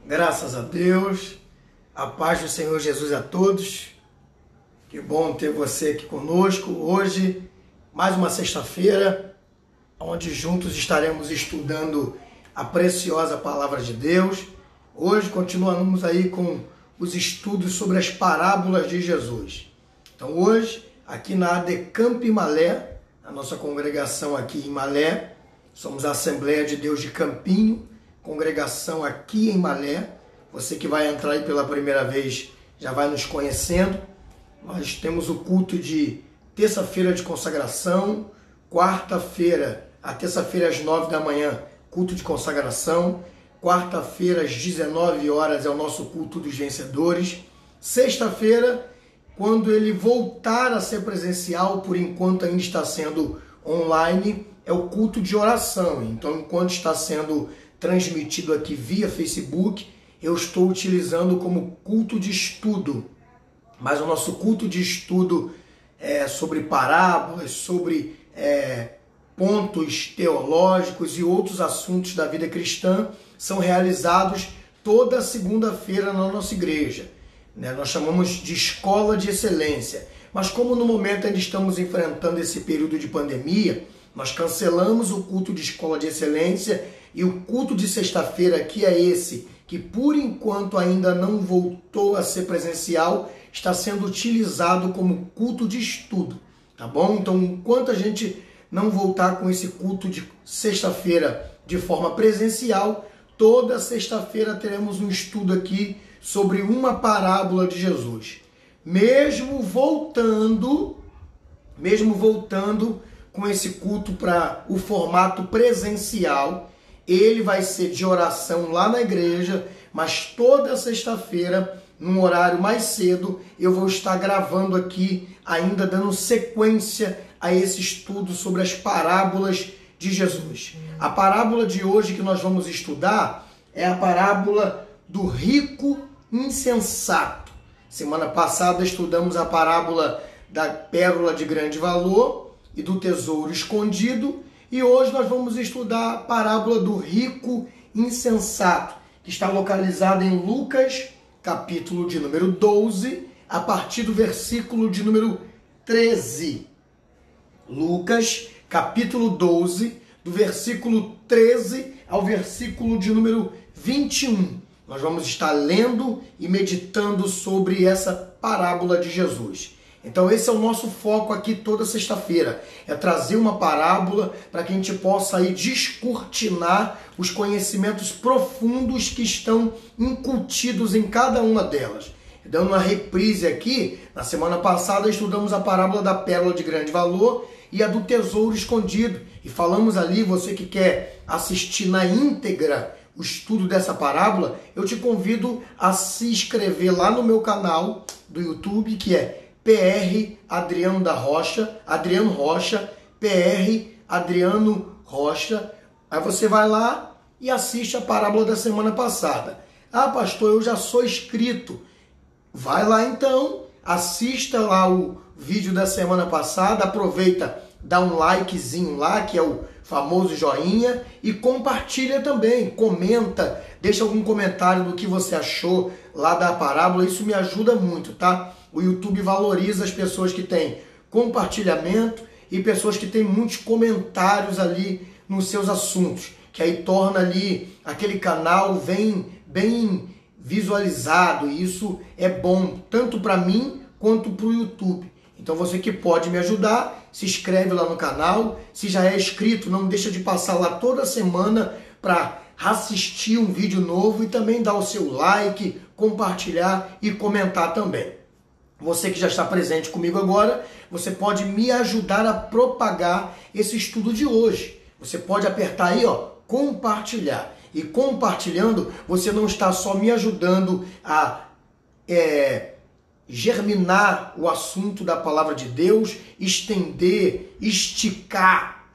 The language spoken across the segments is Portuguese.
Graças a Deus, a paz do Senhor Jesus a todos. Que bom ter você aqui conosco hoje, mais uma sexta-feira, onde juntos estaremos estudando a preciosa Palavra de Deus. Hoje continuamos aí com os estudos sobre as parábolas de Jesus. Então hoje, aqui na ADECamp Malé, a nossa congregação aqui em Malé, somos a Assembleia de Deus de Campinho, congregação aqui em Malé. Você que vai entrar aí pela primeira vez já vai nos conhecendo. Nós temos o culto de terça-feira de consagração, quarta-feira, a terça-feira às 9 da manhã, culto de consagração, quarta-feira às 19 horas é o nosso culto dos vencedores, sexta-feira, quando ele voltar a ser presencial, por enquanto ainda está sendo online, é o culto de oração. Então, enquanto está sendo transmitido aqui via Facebook, eu estou utilizando como culto de estudo. Mas o nosso culto de estudo é sobre parábolas, sobre pontos teológicos e outros assuntos da vida cristã são realizados toda segunda-feira na nossa igreja. Nós chamamos de escola de excelência. Mas como no momento ainda estamos enfrentando esse período de pandemia, nós cancelamos o culto de escola de excelência e o culto de sexta-feira, que é esse, que por enquanto ainda não voltou a ser presencial, está sendo utilizado como culto de estudo, tá bom? Então, enquanto a gente não voltar com esse culto de sexta-feira de forma presencial, toda sexta-feira teremos um estudo aqui sobre uma parábola de Jesus. Mesmo voltando com esse culto para o formato presencial, ele vai ser de oração lá na igreja, mas toda sexta-feira, num horário mais cedo, eu vou estar gravando aqui, ainda dando sequência a esse estudo sobre as parábolas de Jesus. A parábola de hoje que nós vamos estudar é a parábola do rico insensato. Semana passada estudamos a parábola da pérola de grande valor e do tesouro escondido, e hoje nós vamos estudar a parábola do rico insensato, que está localizada em Lucas, capítulo de número 12, a partir do versículo de número 13. Lucas, capítulo 12, do versículo 13 ao versículo de número 21. Nós vamos estar lendo e meditando sobre essa parábola de Jesus. Então esse é o nosso foco aqui toda sexta-feira, é trazer uma parábola para que a gente possa aí descortinar os conhecimentos profundos que estão incutidos em cada uma delas. Dando uma reprise aqui, na semana passada estudamos a parábola da pérola de grande valor e a do tesouro escondido. E falamos ali, você que quer assistir na íntegra o estudo dessa parábola, eu te convido a se inscrever lá no meu canal do YouTube, que é PR Adriano Rocha, PR Adriano Rocha. Aí você vai lá e assiste a parábola da semana passada. Ah, pastor, eu já sou inscrito. Vai lá então, assista lá o vídeo da semana passada, aproveita, dá um likezinho lá, que é o famoso joinha, e compartilha também, comenta, deixa algum comentário do que você achou lá da parábola, isso me ajuda muito, tá? O YouTube valoriza as pessoas que têm compartilhamento e pessoas que têm muitos comentários ali nos seus assuntos, que aí torna ali aquele canal bem visualizado, e isso é bom tanto para mim quanto para o YouTube. Então você que pode me ajudar, se inscreve lá no canal, se já é inscrito, não deixa de passar lá toda semana para assistir um vídeo novo e também dar o seu like, compartilhar e comentar também. Você que já está presente comigo agora, você pode me ajudar a propagar esse estudo de hoje. Você pode apertar aí, ó, compartilhar. E compartilhando, você não está só me ajudando a germinar o assunto da palavra de Deus, estender, esticar,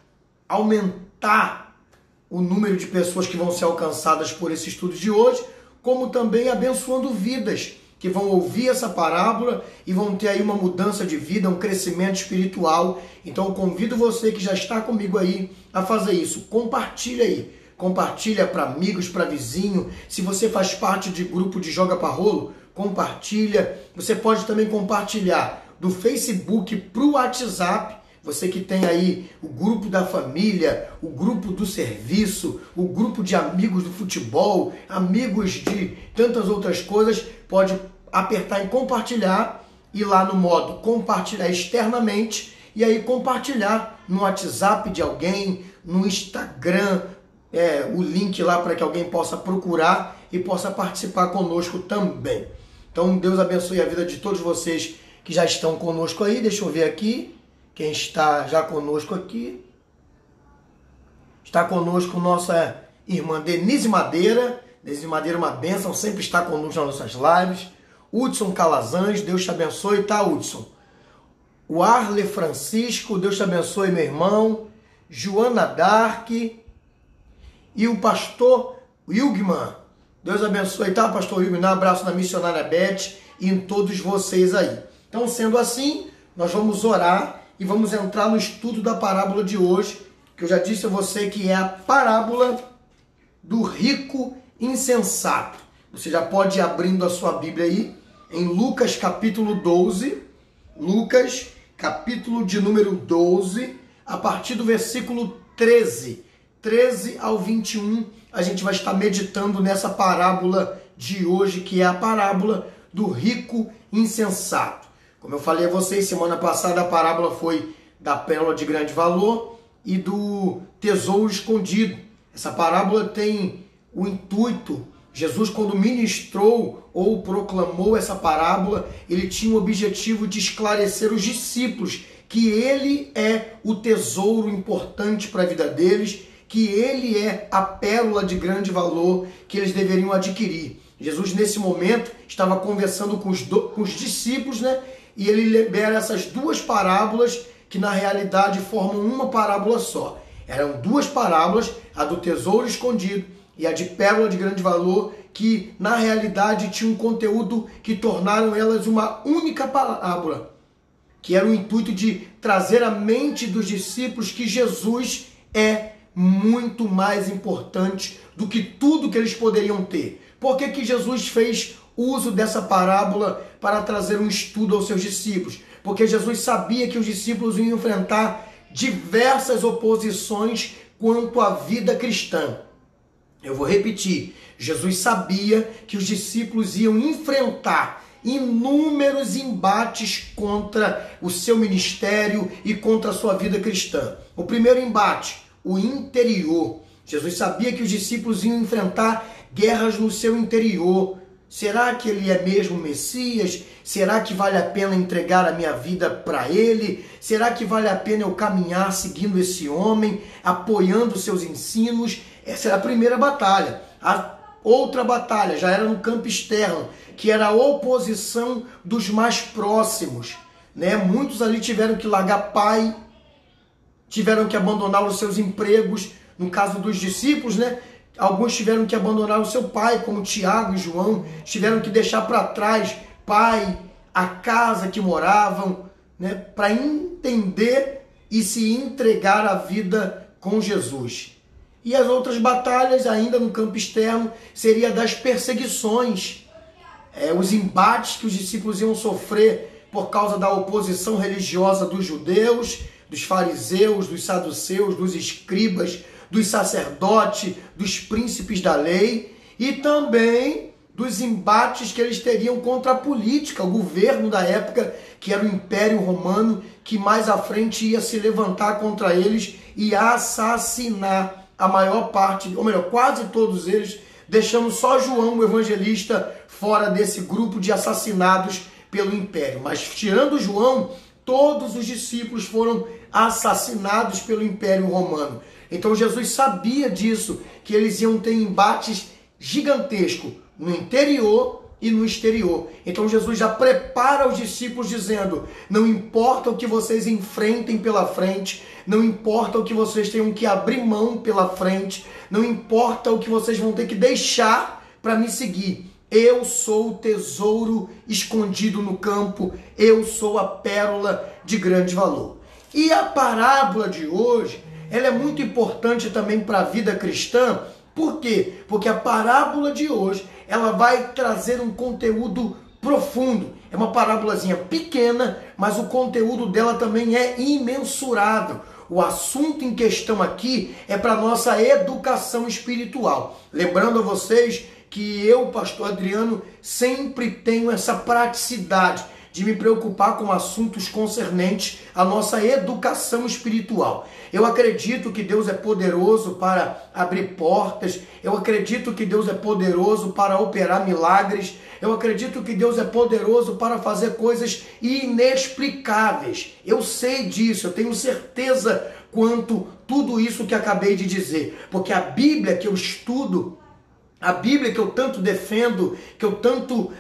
aumentar o número de pessoas que vão ser alcançadas por esse estudo de hoje, como também abençoando vidas que vão ouvir essa parábola e vão ter aí uma mudança de vida, um crescimento espiritual. Então eu convido você que já está comigo aí a fazer isso. Compartilha aí. compartilha para amigos, para vizinho. Se você faz parte de grupo de Joga para Rolo, compartilha. Você pode também compartilhar do Facebook para o WhatsApp. Você que tem aí o grupo da família, o grupo do serviço, o grupo de amigos do futebol, amigos de tantas outras coisas, pode apertar em compartilhar, ir lá no modo compartilhar externamente e aí compartilhar no WhatsApp de alguém, no Instagram, o link lá para que alguém possa procurar e possa participar conosco também. Então Deus abençoe a vida de todos vocês que já estão conosco aí. Deixa eu ver aqui. Quem está já conosco aqui? Está conosco nossa irmã Denise Madeira. Denise Madeira, uma bênção, sempre está conosco nas nossas lives. Hudson Calazans, Deus te abençoe, tá, Hudson? O Arle Francisco, Deus te abençoe, meu irmão. Joana Dark. E o pastor Wilgman. Deus abençoe, tá, pastor Wilgman? Um abraço na missionária Beth e em todos vocês aí. Então, sendo assim, nós vamos orar e vamos entrar no estudo da parábola de hoje, que eu já disse a você que é a parábola do rico insensato. Você já pode ir abrindo a sua Bíblia aí, em Lucas capítulo 12, Lucas capítulo de número 12, a partir do versículo 13 ao 21, a gente vai estar meditando nessa parábola de hoje, que é a parábola do rico insensato. Como eu falei a vocês, semana passada a parábola foi da pérola de grande valor e do tesouro escondido. Essa parábola tem o intuito, Jesus quando ministrou ou proclamou essa parábola, ele tinha o objetivo de esclarecer os discípulos que ele é o tesouro importante para a vida deles, que ele é a pérola de grande valor que eles deveriam adquirir. Jesus nesse momento estava conversando com os discípulos, né? E ele libera essas duas parábolas que na realidade formam uma parábola só. Eram duas parábolas, a do tesouro escondido e a de pérola de grande valor, que na realidade tinham um conteúdo que tornaram elas uma única parábola, que era o intuito de trazer à mente dos discípulos que Jesus é muito mais importante do que tudo que eles poderiam ter. Por que Jesus fez uso dessa parábola para trazer um estudo aos seus discípulos? Porque Jesus sabia que os discípulos iam enfrentar diversas oposições quanto à vida cristã. Eu vou repetir, Jesus sabia que os discípulos iam enfrentar inúmeros embates contra o seu ministério e contra a sua vida cristã. O primeiro embate, o interior. Jesus sabia que os discípulos iam enfrentar guerras no seu interior. Será que ele é mesmo o Messias? Será que vale a pena entregar a minha vida para ele? Será que vale a pena eu caminhar seguindo esse homem, apoiando seus ensinos? Essa era a primeira batalha. A outra batalha já era no campo externo, que era a oposição dos mais próximos, né? Muitos ali tiveram que largar pai, tiveram que abandonar os seus empregos. No caso dos discípulos, né? Alguns tiveram que abandonar o seu pai, como Tiago e João, tiveram que deixar para trás pai, a casa que moravam, né? Para entender e se entregar à vida com Jesus. E as outras batalhas, ainda no campo externo, seria das perseguições, os embates que os discípulos iam sofrer por causa da oposição religiosa dos judeus, dos fariseus, dos saduceus, dos escribas, dos sacerdotes, dos príncipes da lei, e também dos embates que eles teriam contra a política, o governo da época, que era o Império Romano, que mais à frente ia se levantar contra eles e assassinar a maior parte, ou melhor, quase todos eles, deixando só João, o evangelista, fora desse grupo de assassinados pelo Império. Mas tirando João, todos os discípulos foram assassinados pelo Império Romano. Então Jesus sabia disso, que eles iam ter embates gigantescos no interior e no exterior. Então Jesus já prepara os discípulos dizendo: não importa o que vocês enfrentem pela frente, não importa o que vocês tenham que abrir mão pela frente, não importa o que vocês vão ter que deixar para me seguir. Eu sou o tesouro escondido no campo, eu sou a pérola de grande valor. E a parábola de hoje, ela é muito importante também para a vida cristã, Por quê? Porque a parábola de hoje, ela vai trazer um conteúdo profundo. É uma parábolazinha pequena, mas o conteúdo dela também é imensurável. O assunto em questão aqui é para nossa educação espiritual. Lembrando a vocês que eu, pastor Adriano, sempre tenho essa praticidade de me preocupar com assuntos concernentes à nossa educação espiritual. Eu acredito que Deus é poderoso para abrir portas, eu acredito que Deus é poderoso para operar milagres, eu acredito que Deus é poderoso para fazer coisas inexplicáveis. Eu sei disso, eu tenho certeza quanto tudo isso que acabei de dizer, porque a Bíblia que eu estudo, a Bíblia que eu tanto defendo, que eu tanto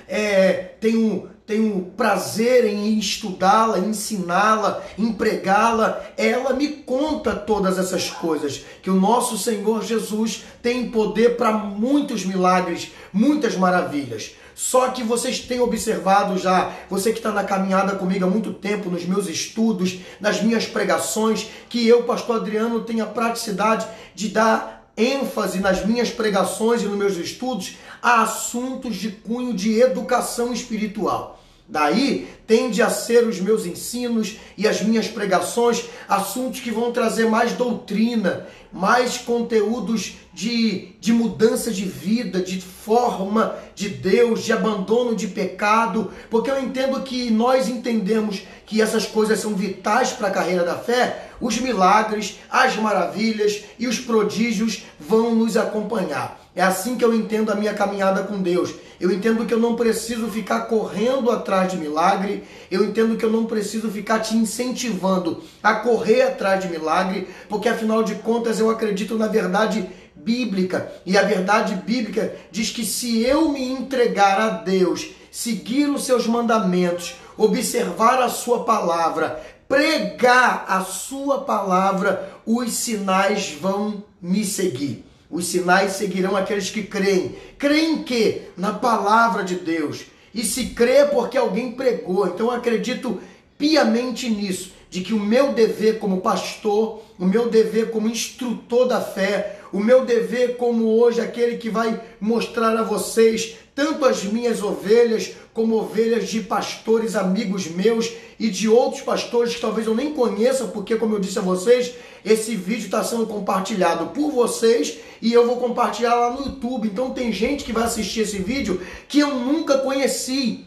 tenho prazer em estudá-la, ensiná-la, empregá-la, ela me conta todas essas coisas, que o nosso Senhor Jesus tem poder para muitos milagres, muitas maravilhas. Só que vocês têm observado já, você que está na caminhada comigo há muito tempo, nos meus estudos, nas minhas pregações, que eu, pastor Adriano, tenho a praticidade de dar ênfase nas minhas pregações e nos meus estudos a assuntos de cunho de educação espiritual. Daí tende a ser os meus ensinos e as minhas pregações assuntos que vão trazer mais doutrina, mais conteúdos de mudança de vida, de forma de Deus, de abandono de pecado, porque eu entendo que nós entendemos que essas coisas são vitais para a carreira da fé. Os milagres, as maravilhas e os prodígios vão nos acompanhar. É assim que eu entendo a minha caminhada com Deus. Eu entendo que eu não preciso ficar correndo atrás de milagre. Eu entendo que eu não preciso ficar te incentivando a correr atrás de milagre, porque afinal de contas eu acredito na verdade bíblica. E a verdade bíblica diz que se eu me entregar a Deus, seguir os seus mandamentos, observar a sua palavra, pregar a sua palavra, os sinais vão me seguir. Os sinais seguirão aqueles que creem. Creem em quê? Na palavra de Deus. E se crê é porque alguém pregou. Então eu acredito piamente nisso, de que o meu dever como pastor, o meu dever como instrutor da fé, o meu dever como hoje aquele que vai mostrar a vocês tanto as minhas ovelhas, como ovelhas de pastores amigos meus e de outros pastores que talvez eu nem conheça, porque, como eu disse a vocês, esse vídeo está sendo compartilhado por vocês e eu vou compartilhar lá no YouTube. Então tem gente que vai assistir esse vídeo que eu nunca conheci.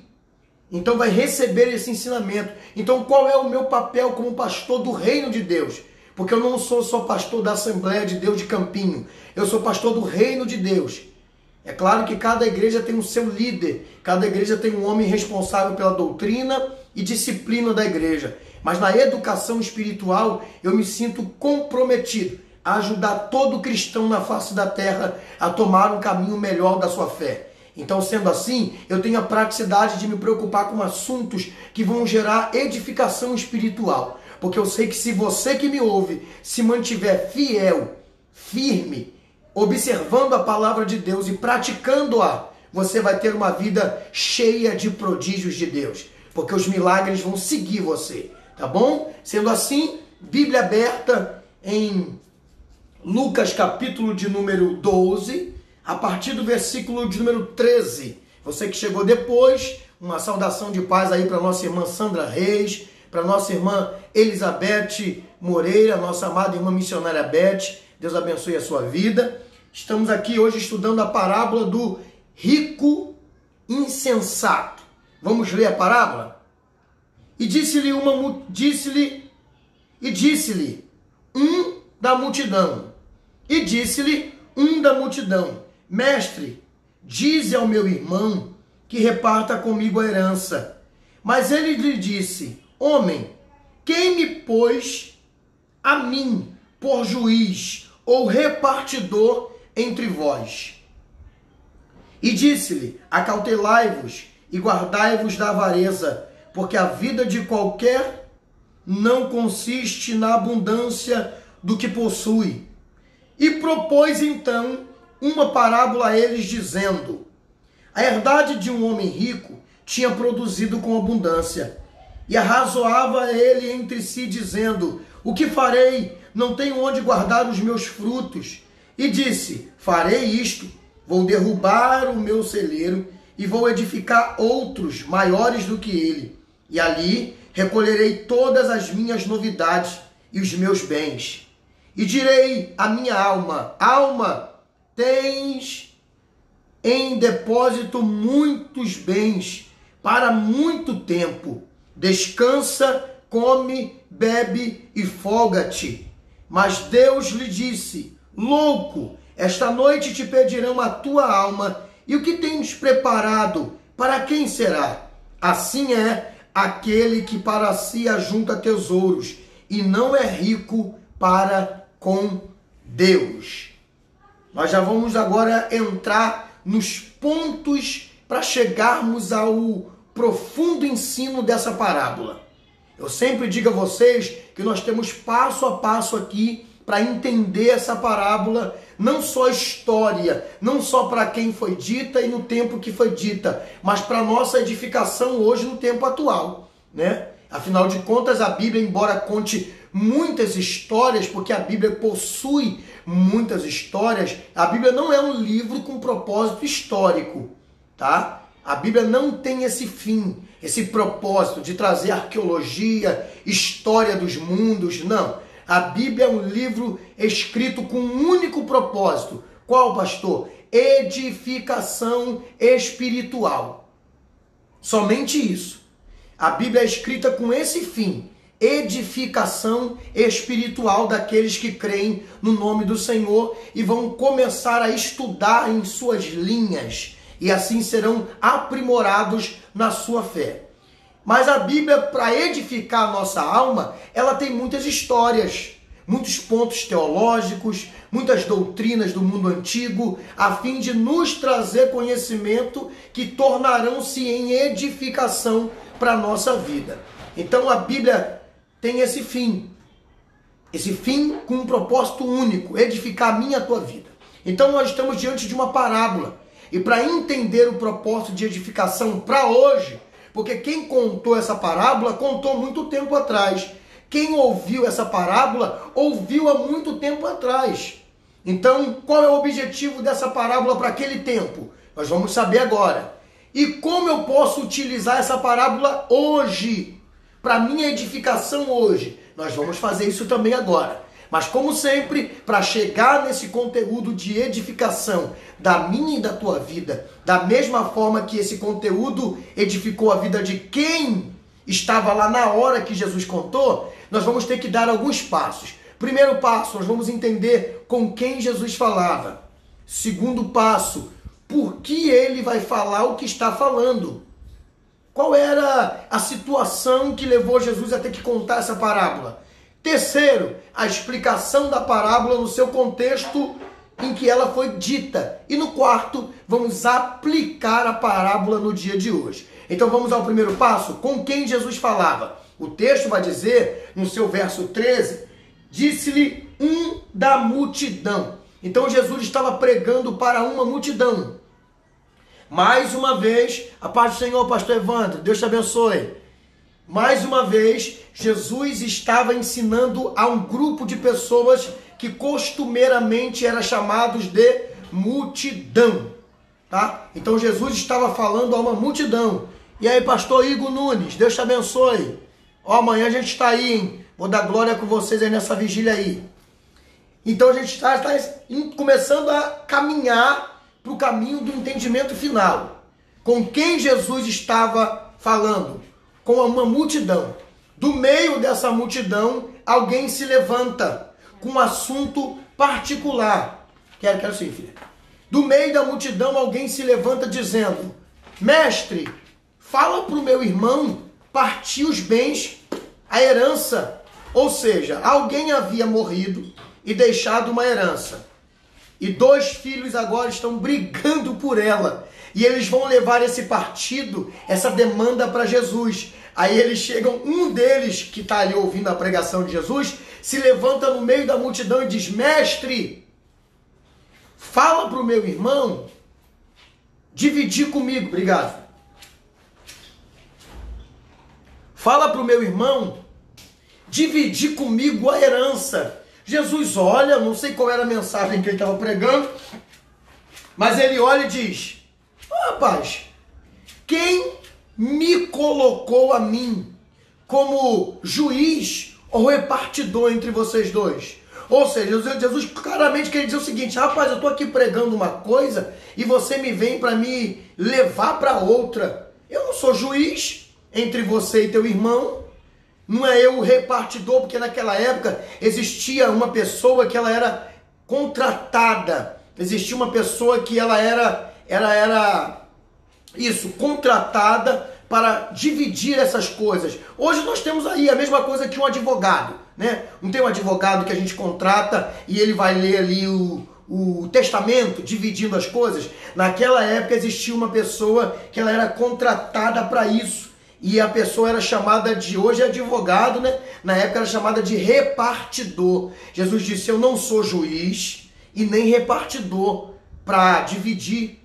Então vai receber esse ensinamento. Então qual é o meu papel como pastor do reino de Deus? Porque eu não sou só pastor da Assembleia de Deus de Campinho. Eu sou pastor do reino de Deus. É claro que cada igreja tem o seu líder. Cada igreja tem um homem responsável pela doutrina e disciplina da igreja. Mas na educação espiritual eu me sinto comprometido a ajudar todo cristão na face da terra a tomar um caminho melhor da sua fé. Então, sendo assim, eu tenho a praticidade de me preocupar com assuntos que vão gerar edificação espiritual. Porque eu sei que se você que me ouve se mantiver fiel, firme, observando a palavra de Deus e praticando-a, você vai ter uma vida cheia de prodígios de Deus. Porque os milagres vão seguir você, tá bom? Sendo assim, Bíblia aberta em Lucas capítulo de número 12, a partir do versículo de número 13. Você que chegou depois, uma saudação de paz aí para nossa irmã Sandra Reis, para nossa irmã Elizabeth Moreira, nossa amada irmã missionária Beth. Deus abençoe a sua vida. Estamos aqui hoje estudando a parábola do rico insensato. Vamos ler a parábola? E disse-lhe um da multidão. E disse-lhe um da multidão: Mestre, dize ao meu irmão que reparta comigo a herança. Mas ele lhe disse: Homem, quem me pôs a mim por juiz ou repartidor entre vós? E disse-lhe: Acautelai-vos e guardai-vos da avareza, porque a vida de qualquer não consiste na abundância do que possui. E propôs então uma parábola a eles, dizendo: A herdade de um homem rico tinha produzido com abundância. E arrazoava ele entre si, dizendo: O que farei? Não tenho onde guardar os meus frutos. E disse: farei isto, vou derrubar o meu celeiro e vou edificar outros maiores do que ele. E ali recolherei todas as minhas novidades e os meus bens. E direi à minha alma: alma, tens em depósito muitos bens para muito tempo. Descansa, come, bebe e folga-te. Mas Deus lhe disse: louco, esta noite te pedirão a tua alma, e o que tens preparado, para quem será? Assim é aquele que para si ajunta tesouros, e não é rico para com Deus. Nós já vamos agora entrar nos pontos para chegarmos ao profundo ensino dessa parábola. Eu sempre digo a vocês que nós temos passo a passo aqui para entender essa parábola, não só a história, não só para quem foi dita e no tempo que foi dita, mas para a nossa edificação hoje no tempo atual, né? Afinal de contas, a Bíblia, embora conte muitas histórias, porque a Bíblia possui muitas histórias, a Bíblia não é um livro com propósito histórico, tá? A Bíblia não tem esse fim, esse propósito de trazer arqueologia, história dos mundos, não. A Bíblia é um livro escrito com um único propósito. Qual, pastor? Edificação espiritual. Somente isso. A Bíblia é escrita com esse fim. Edificação espiritual daqueles que creem no nome do Senhor e vão começar a estudar em suas linhas e assim serão aprimorados na sua fé. Mas a Bíblia, para edificar a nossa alma, ela tem muitas histórias, muitos pontos teológicos, muitas doutrinas do mundo antigo, a fim de nos trazer conhecimento que tornarão-se em edificação para a nossa vida. Então a Bíblia tem esse fim com um propósito único, edificar a minha e a tua vida. Então nós estamos diante de uma parábola, e para entender o propósito de edificação para hoje, porque quem contou essa parábola contou muito tempo atrás. Quem ouviu essa parábola ouviu há muito tempo atrás. Então, qual é o objetivo dessa parábola para aquele tempo? Nós vamos saber agora. E como eu posso utilizar essa parábola hoje, para minha edificação hoje? Nós vamos fazer isso também agora. Mas como sempre, para chegar nesse conteúdo de edificação da minha e da tua vida, da mesma forma que esse conteúdo edificou a vida de quem estava lá na hora que Jesus contou, nós vamos ter que dar alguns passos. Primeiro passo, nós vamos entender com quem Jesus falava. Segundo passo, por que ele vai falar o que está falando? Qual era a situação que levou Jesus a ter que contar essa parábola? Terceiro, a explicação da parábola no seu contexto em que ela foi dita. E no quarto, vamos aplicar a parábola no dia de hoje. Então vamos ao primeiro passo, com quem Jesus falava. O texto vai dizer, no seu verso 13, disse-lhe um da multidão. Então Jesus estava pregando para uma multidão. Mais uma vez, a paz do Senhor, pastor Evandro, Deus te abençoe. Mais uma vez, Jesus estava ensinando a um grupo de pessoas que costumeiramente era chamados de multidão, tá? Então Jesus estava falando a uma multidão. E aí, pastor Igor Nunes, Deus te abençoe. Ó, amanhã a gente está aí, hein? Vou dar glória com vocês aí nessa vigília aí. Então a gente está começando a caminhar para o caminho do entendimento final. Com quem Jesus estava falando? Com uma multidão. Do meio dessa multidão, alguém se levanta com um assunto particular. Quero sim, filha. Do meio da multidão, alguém se levanta dizendo: mestre, fala para o meu irmão partir os bens, a herança. Ou seja, alguém havia morrido e deixado uma herança. E 2 filhos agora estão brigando por ela. E eles vão levar esse partido, essa demanda para Jesus. Aí eles chegam, um deles que está ali ouvindo a pregação de Jesus, se levanta no meio da multidão e diz: mestre, fala para o meu irmão dividir comigo. Obrigado. Fala para o meu irmão dividir comigo a herança. Jesus olha, não sei qual era a mensagem que ele estava pregando, mas ele olha e diz: rapaz, quem me colocou a mim como juiz ou repartidor entre vocês dois? Ou seja, Jesus claramente quer dizer o seguinte: rapaz, eu estou aqui pregando uma coisa e você me vem para me levar para outra. Eu não sou juiz entre você e teu irmão, não é eu o repartidor, porque naquela época existia uma pessoa que ela era contratada, existia uma pessoa que ela era contratada para dividir essas coisas. Hoje nós temos aí a mesma coisa que um advogado, né? Não tem um advogado que a gente contrata e ele vai ler ali o testamento, dividindo as coisas. Naquela época existia uma pessoa que ela era contratada para isso. E a pessoa era chamada de, hoje é advogado, né? Na época era chamada de repartidor. Jesus disse: eu não sou juiz e nem repartidor para dividir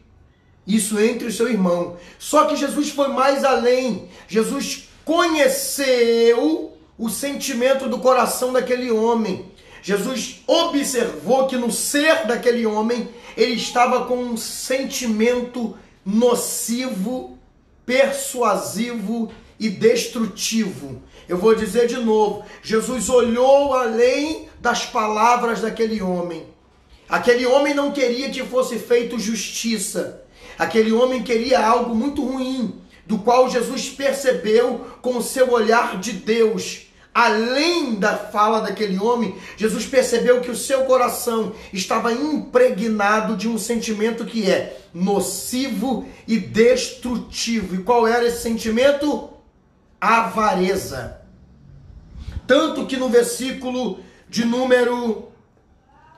isso entre o seu irmão. Só que Jesus foi mais além. Jesus conheceu o sentimento do coração daquele homem. Jesus observou que no ser daquele homem ele estava com um sentimento nocivo, persuasivo e destrutivo. Eu vou dizer de novo: Jesus olhou além das palavras daquele homem. Aquele homem não queria que fosse feito justiça. Aquele homem queria algo muito ruim, do qual Jesus percebeu com o seu olhar de Deus. Além da fala daquele homem, Jesus percebeu que o seu coração estava impregnado de um sentimento que é nocivo e destrutivo. E qual era esse sentimento? Avareza. Tanto que no versículo de número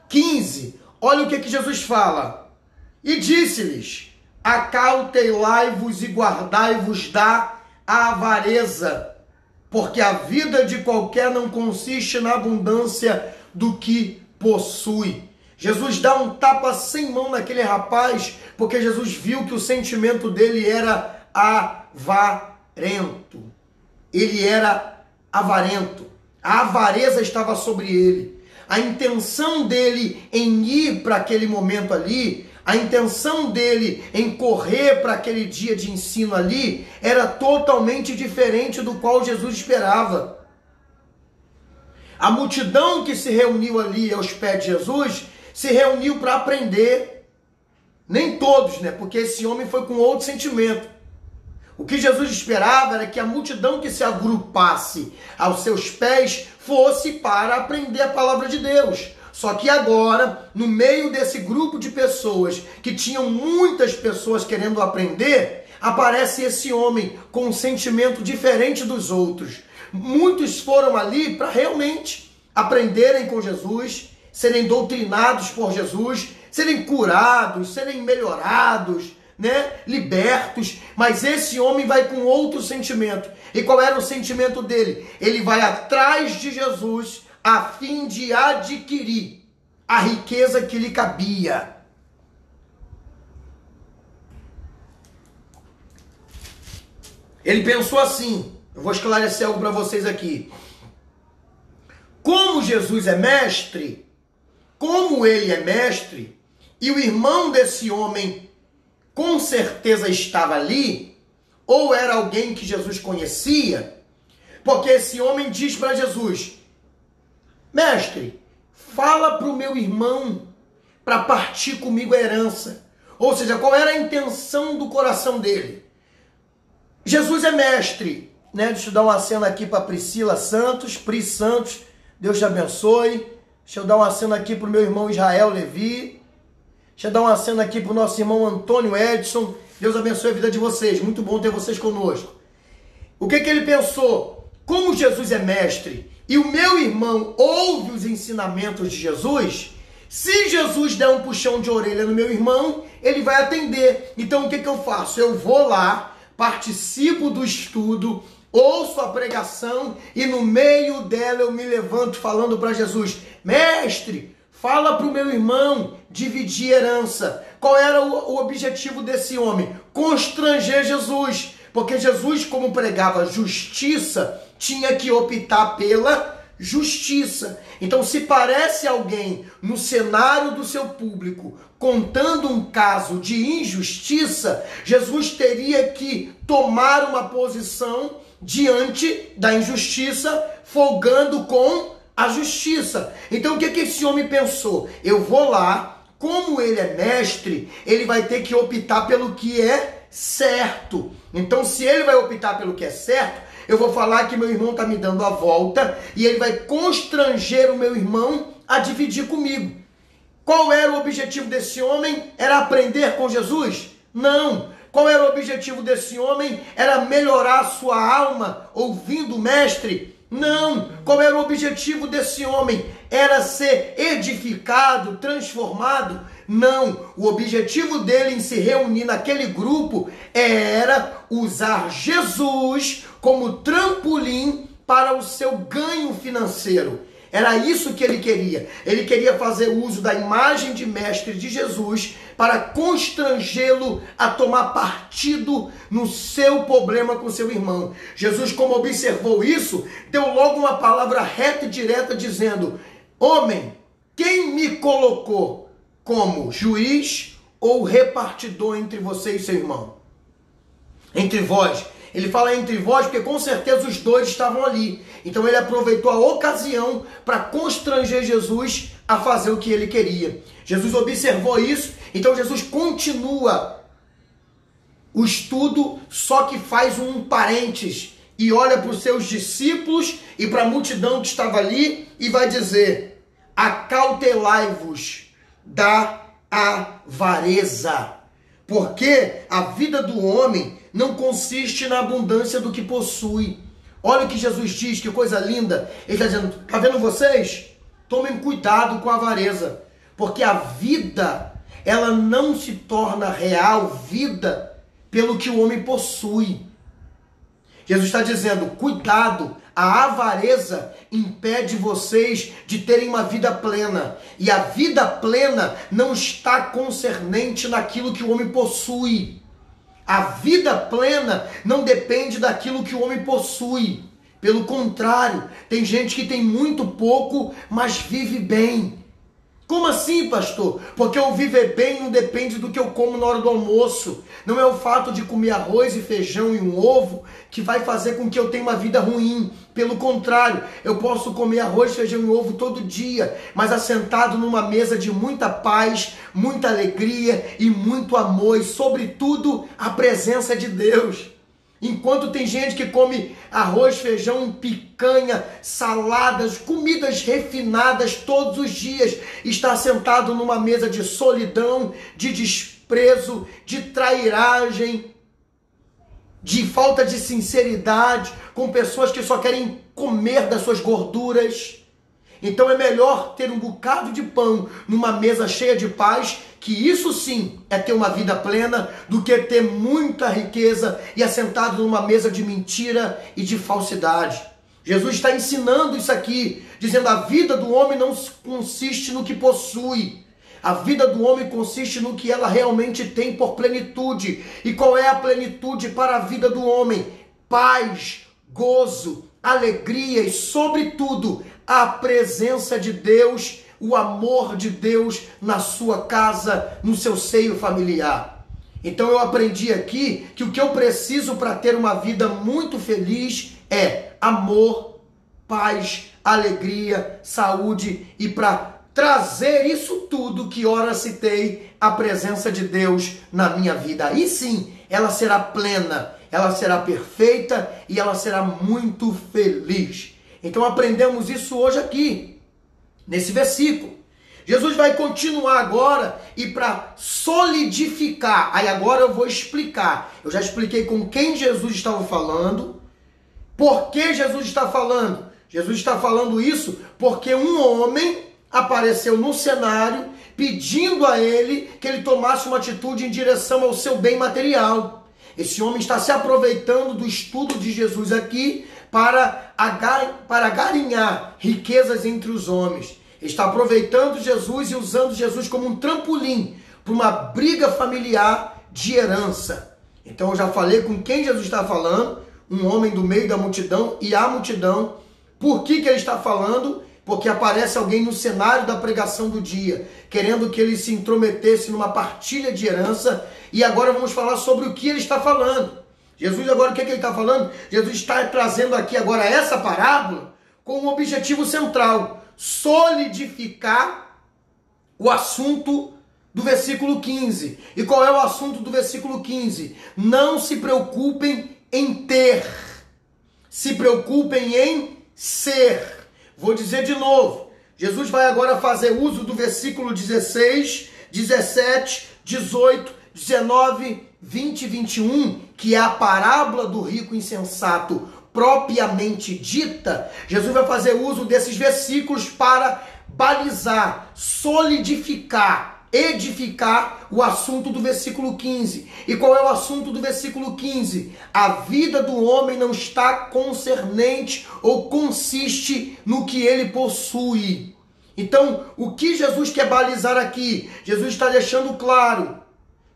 15, olha o que Jesus fala. E disse-lhes: acautelai-vos e guardai-vos da avareza, porque a vida de qualquer não consiste na abundância do que possui. Jesus dá um tapa sem mão naquele rapaz, porque Jesus viu que o sentimento dele era avarento. Ele era avarento. A avareza estava sobre ele. A intenção dele em ir para aquele momento ali, a intenção dele em correr para aquele dia de ensino ali, era totalmente diferente do qual Jesus esperava. A multidão que se reuniu ali aos pés de Jesus, se reuniu para aprender. Nem todos, né? Porque esse homem foi com outro sentimento. O que Jesus esperava era que a multidão que se agrupasse aos seus pés fosse para aprender a palavra de Deus. Só que agora, no meio desse grupo de pessoas, que tinham muitas pessoas querendo aprender, aparece esse homem com um sentimento diferente dos outros. Muitos foram ali para realmente aprenderem com Jesus, serem doutrinados por Jesus, serem curados, serem melhorados, né? Libertos. Mas esse homem vai com outro sentimento. E qual era o sentimento dele? Ele vai atrás de Jesus a fim de adquirir a riqueza que lhe cabia. Ele pensou assim, eu vou esclarecer algo para vocês aqui. Como Jesus é mestre, como ele é mestre, e o irmão desse homem com certeza estava ali, ou era alguém que Jesus conhecia, porque esse homem diz para Jesus: mestre, fala para o meu irmão para partir comigo a herança. Ou seja, qual era a intenção do coração dele? Jesus é mestre, né? Deixa eu dar uma cena aqui para Priscila Santos, Pri Santos, Deus te abençoe. Deixa eu dar uma cena aqui para o meu irmão Israel Levi. Deixa eu dar uma cena aqui para o nosso irmão Antônio Edson. Deus abençoe a vida de vocês, muito bom ter vocês conosco. O que ele pensou? Como Jesus é mestre e o meu irmão ouve os ensinamentos de Jesus, se Jesus der um puxão de orelha no meu irmão, ele vai atender. Então o que eu faço? Eu vou lá, participo do estudo, ouço a pregação e no meio dela eu me levanto falando para Jesus: mestre, fala para o meu irmão dividir herança. Qual era o objetivo desse homem? Constranger Jesus. Porque Jesus, como pregava justiça, tinha que optar pela justiça. Então, se parece alguém no cenário do seu público contando um caso de injustiça, Jesus teria que tomar uma posição diante da injustiça, folgando com a justiça. Então, o que esse homem pensou? Eu vou lá, como ele é mestre, ele vai ter que optar pelo que é certo. Então, se ele vai optar pelo que é certo, eu vou falar que meu irmão está me dando a volta e ele vai constranger o meu irmão a dividir comigo. Qual era o objetivo desse homem? Era aprender com Jesus? Não. Qual era o objetivo desse homem? Era melhorar a sua alma ouvindo o mestre? Não. Qual era o objetivo desse homem? Era ser edificado, transformado? Não. O objetivo dele em se reunir naquele grupo era usar Jesus como trampolim para o seu ganho financeiro. Era isso que ele queria. Ele queria fazer uso da imagem de mestre de Jesus para constrangê-lo a tomar partido no seu problema com seu irmão. Jesus, como observou isso, deu logo uma palavra reta e direta dizendo: homem, quem me colocou como juiz ou repartidor entre você e seu irmão? Entre vós. Ele fala entre vós porque com certeza os dois estavam ali. Então ele aproveitou a ocasião para constranger Jesus a fazer o que ele queria. Jesus observou isso, então Jesus continua o estudo, só que faz um parênteses e olha para os seus discípulos e para a multidão que estava ali e vai dizer: acautelai-vos da avareza, porque a vida do homem não consiste na abundância do que possui. Olha o que Jesus diz, que coisa linda. Ele está dizendo: está vendo vocês? Tomem cuidado com a avareza, porque a vida, ela não se torna real vida pelo que o homem possui. Jesus está dizendo: cuidado, a avareza impede vocês de terem uma vida plena. E a vida plena não está concernente naquilo que o homem possui. A vida plena não depende daquilo que o homem possui. Pelo contrário, tem gente que tem muito pouco, mas vive bem. Como assim, pastor? Porque eu viver bem não depende do que eu como na hora do almoço. Não é o fato de comer arroz e feijão e um ovo que vai fazer com que eu tenha uma vida ruim. Pelo contrário, eu posso comer arroz, feijão e ovo todo dia, mas assentado numa mesa de muita paz, muita alegria e muito amor, e sobretudo a presença de Deus. Enquanto tem gente que come arroz, feijão, picanha, saladas, comidas refinadas todos os dias, está sentado numa mesa de solidão, de desprezo, de trairagem, de falta de sinceridade, com pessoas que só querem comer das suas gorduras. Então é melhor ter um bocado de pão numa mesa cheia de paz, que isso sim é ter uma vida plena, do que ter muita riqueza e assentado numa mesa de mentira e de falsidade. Jesus está ensinando isso aqui, dizendo: a vida do homem não consiste no que possui. A vida do homem consiste no que ela realmente tem por plenitude. E qual é a plenitude para a vida do homem? Paz, gozo, alegria e, sobretudo, a presença de Deus, o amor de Deus na sua casa, no seu seio familiar. Então eu aprendi aqui que o que eu preciso para ter uma vida muito feliz é amor, paz, alegria, saúde, e para trazer isso tudo que ora citei, a presença de Deus na minha vida. Aí sim, ela será plena, ela será perfeita e ela será muito feliz. Então aprendemos isso hoje aqui, nesse versículo. Jesus vai continuar agora e para solidificar, aí agora eu vou explicar. Eu já expliquei com quem Jesus estava falando, por que Jesus está falando. Jesus está falando isso porque um homem apareceu no cenário pedindo a ele que ele tomasse uma atitude em direção ao seu bem material. Esse homem está se aproveitando do estudo de Jesus aqui para garinhar riquezas entre os homens. Ele está aproveitando Jesus e usando Jesus como um trampolim para uma briga familiar de herança. Então eu já falei com quem Jesus está falando, um homem do meio da multidão, e a multidão Por que ele está falando? Porque aparece alguém no cenário da pregação do dia, querendo que ele se intrometesse numa partilha de herança. E agora vamos falar sobre o que ele está falando. Jesus agora, o que ele está falando? Jesus está trazendo aqui agora essa parábola com um objetivo central: solidificar o assunto do versículo 15. E qual é o assunto do versículo 15? Não se preocupem em ter, se preocupem em ser. Vou dizer de novo. Jesus vai agora fazer uso do versículo 16, 17, 18, 19, 20 e 21, que é a parábola do rico insensato propriamente dita. Jesus vai fazer uso desses versículos para balizar, solidificar, edificar o assunto do versículo 15. E qual é o assunto do versículo 15? A vida do homem não está concernente ou consiste no que ele possui. Então, o que Jesus quer balizar aqui? Jesus está deixando claro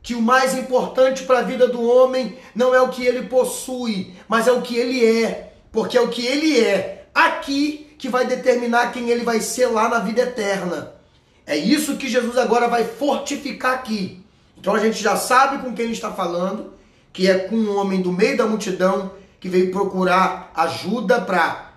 que o mais importante para a vida do homem não é o que ele possui, mas é o que ele é. Porque é o que ele é aqui que vai determinar quem ele vai ser lá na vida eterna. É isso que Jesus agora vai fortificar aqui. Então a gente já sabe com quem ele está falando, que é com um homem do meio da multidão, que veio procurar ajuda para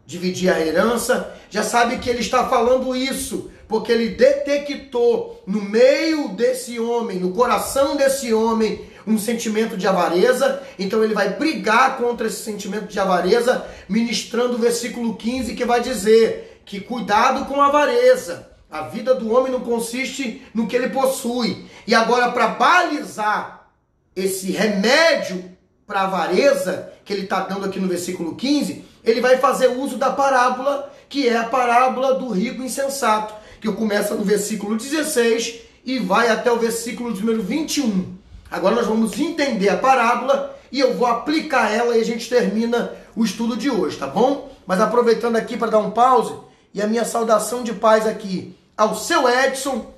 dividir a herança. Já sabe que ele está falando isso, porque ele detectou no meio desse homem, no coração desse homem, um sentimento de avareza. Então ele vai brigar contra esse sentimento de avareza, ministrando o versículo 15, que vai dizer que cuidado com a avareza. A vida do homem não consiste no que ele possui. E agora, para balizar esse remédio para a avareza, que ele está dando aqui no versículo 15, ele vai fazer uso da parábola, que é a parábola do rico insensato, que começa no versículo 16 e vai até o versículo número 21. Agora nós vamos entender a parábola e eu vou aplicar ela e a gente termina o estudo de hoje, tá bom? Mas aproveitando aqui para dar um pause, e a minha saudação de paz aqui ao seu Edson,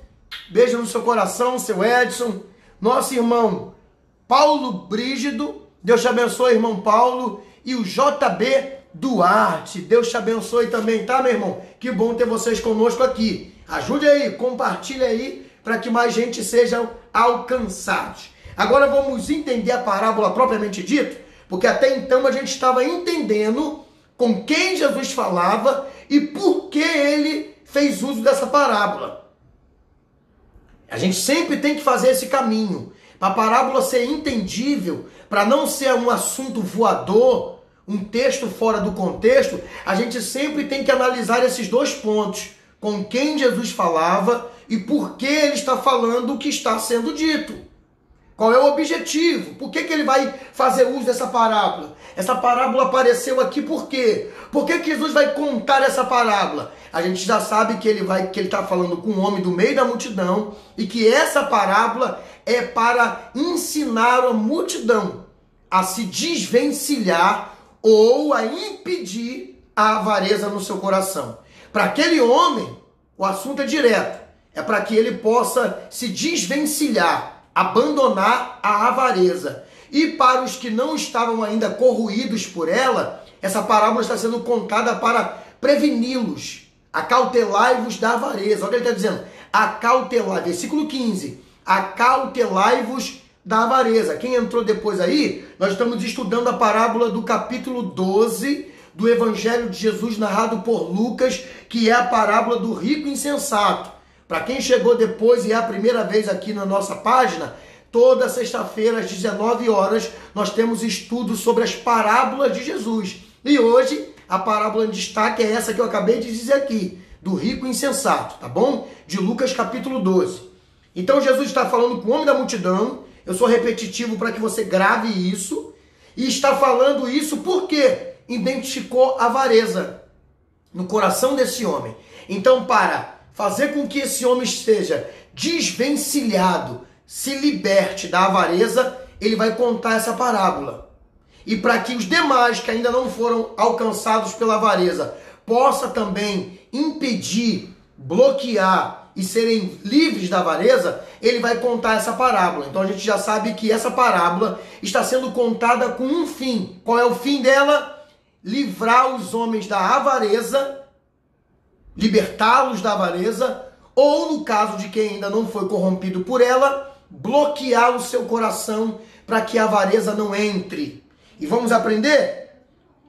beijo no seu coração, seu Edson, nosso irmão Paulo Brígido, Deus te abençoe, irmão Paulo, e o JB Duarte, Deus te abençoe também, tá, meu irmão? Que bom ter vocês conosco aqui. Ajude aí, compartilhe aí, para que mais gente sejam alcançados. Agora vamos entender a parábola propriamente dita, porque até então a gente estava entendendo com quem Jesus falava e por que ele fez uso dessa parábola. A gente sempre tem que fazer esse caminho, para a parábola ser entendível, para não ser um assunto voador, um texto fora do contexto. A gente sempre tem que analisar esses dois pontos, com quem Jesus falava e por que ele está falando o que está sendo dito. Qual é o objetivo? Por que ele vai fazer uso dessa parábola? Essa parábola apareceu aqui por quê? Por que Jesus vai contar essa parábola? A gente já sabe que ele está falando com um homem do meio da multidão e que essa parábola é para ensinar a multidão a se desvencilhar ou a impedir a avareza no seu coração. Para aquele homem, o assunto é direto. É para que ele possa se desvencilhar, abandonar a avareza. E para os que não estavam ainda corroídos por ela, essa parábola está sendo contada para preveni-los. Acautelai-vos da avareza. Olha o que ele está dizendo. Acautelai, versículo 15. Acautelai-vos da avareza. Quem entrou depois aí, nós estamos estudando a parábola do capítulo 12 do Evangelho de Jesus, narrado por Lucas, que é a parábola do rico insensato. Para quem chegou depois e é a primeira vez aqui na nossa página, toda sexta-feira às 19 horas nós temos estudo sobre as parábolas de Jesus. E hoje a parábola em destaque é essa que eu acabei de dizer aqui, do rico insensato, tá bom? De Lucas capítulo 12. Então Jesus está falando com o homem da multidão. Eu sou repetitivo para que você grave isso. E está falando isso porque identificou a avareza no coração desse homem. Então, para fazer com que esse homem esteja desvencilhado, se liberte da avareza, ele vai contar essa parábola. E para que os demais que ainda não foram alcançados pela avareza possa também impedir, bloquear e serem livres da avareza, ele vai contar essa parábola. Então a gente já sabe que essa parábola está sendo contada com um fim. Qual é o fim dela? livrar os homens da avareza, libertá-los da avareza, ou no caso de quem ainda não foi corrompido por ela, bloquear o seu coração para que a avareza não entre. E vamos aprender?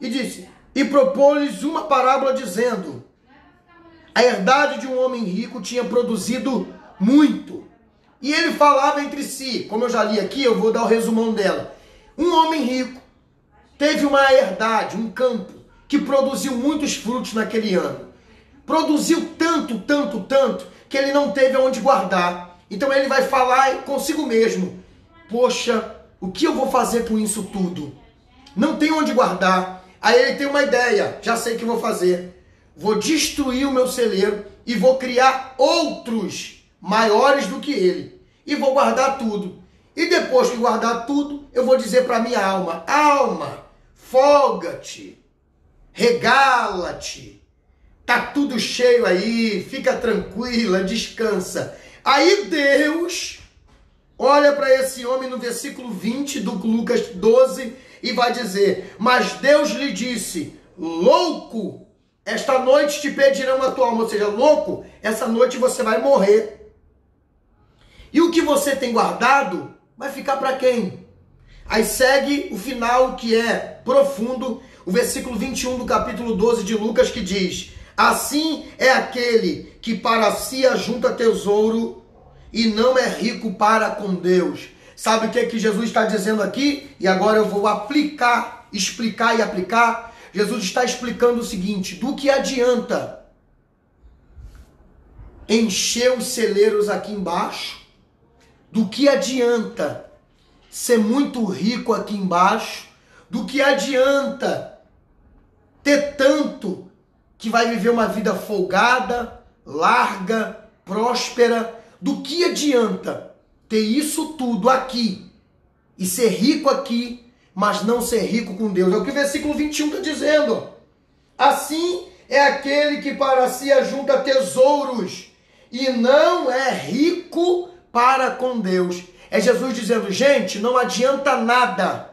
E disse, e propôs-lhes uma parábola dizendo, a herdade de um homem rico tinha produzido muito. E ele falava entre si, como eu já li aqui, eu vou dar o resumão dela. Um homem rico teve uma herdade, um campo, que produziu muitos frutos naquele ano. Produziu tanto, que ele não teve aonde guardar. Então ele vai falar consigo mesmo, poxa, o que eu vou fazer com isso tudo? Não tem onde guardar. Aí ele tem uma ideia, já sei o que vou fazer. Vou destruir o meu celeiro e vou criar outros maiores do que ele. E vou guardar tudo. E depois que guardar tudo, eu vou dizer para minha alma, alma, folga-te, regala-te. Tá tudo cheio aí, fica tranquila, descansa. Aí Deus olha para esse homem no versículo 20 do Lucas 12 e vai dizer, mas Deus lhe disse, louco, esta noite te pedirão a tua alma, ou seja, louco, essa noite você vai morrer. E o que você tem guardado vai ficar para quem? Aí segue o final que é profundo, o versículo 21 do capítulo 12 de Lucas que diz, assim é aquele que para si ajunta tesouro e não é rico para com Deus. Sabe o que Jesus está dizendo aqui? E agora eu vou explicar e aplicar. Jesus está explicando o seguinte, do que adianta encher os celeiros aqui embaixo? Do que adianta ser muito rico aqui embaixo? Do que adianta ter tanto que vai viver uma vida folgada, larga, próspera? Do que adianta ter isso tudo aqui e ser rico aqui, mas não ser rico com Deus? É o que o versículo 21 está dizendo. Assim é aquele que para si ajunta tesouros e não é rico para com Deus. É Jesus dizendo, gente, não adianta nada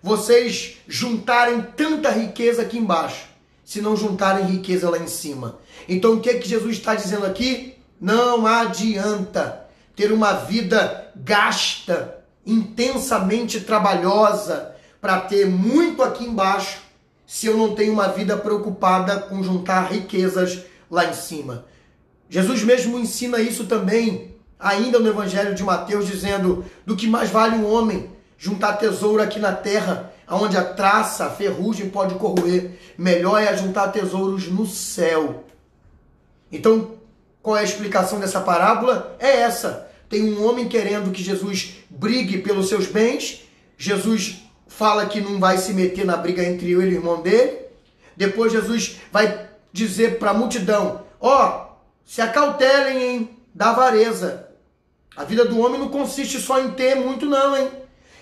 vocês juntarem tanta riqueza aqui embaixo, se não juntarem riqueza lá em cima. Então o que Jesus está dizendo aqui? Não adianta ter uma vida gasta, intensamente trabalhosa, para ter muito aqui embaixo, se eu não tenho uma vida preocupada com juntar riquezas lá em cima. Jesus mesmo ensina isso também, ainda no Evangelho de Mateus, dizendo, do que mais vale um homem juntar tesouro aqui na terra, onde a traça, a ferrugem pode corroer. Melhor é juntar tesouros no céu. Então, qual é a explicação dessa parábola? É essa. Tem um homem querendo que Jesus brigue pelos seus bens. Jesus fala que não vai se meter na briga entre eu e o irmão dele. Depois Jesus vai dizer para a multidão, se acautelem, hein, da avareza. A vida do homem não consiste só em ter muito não, hein?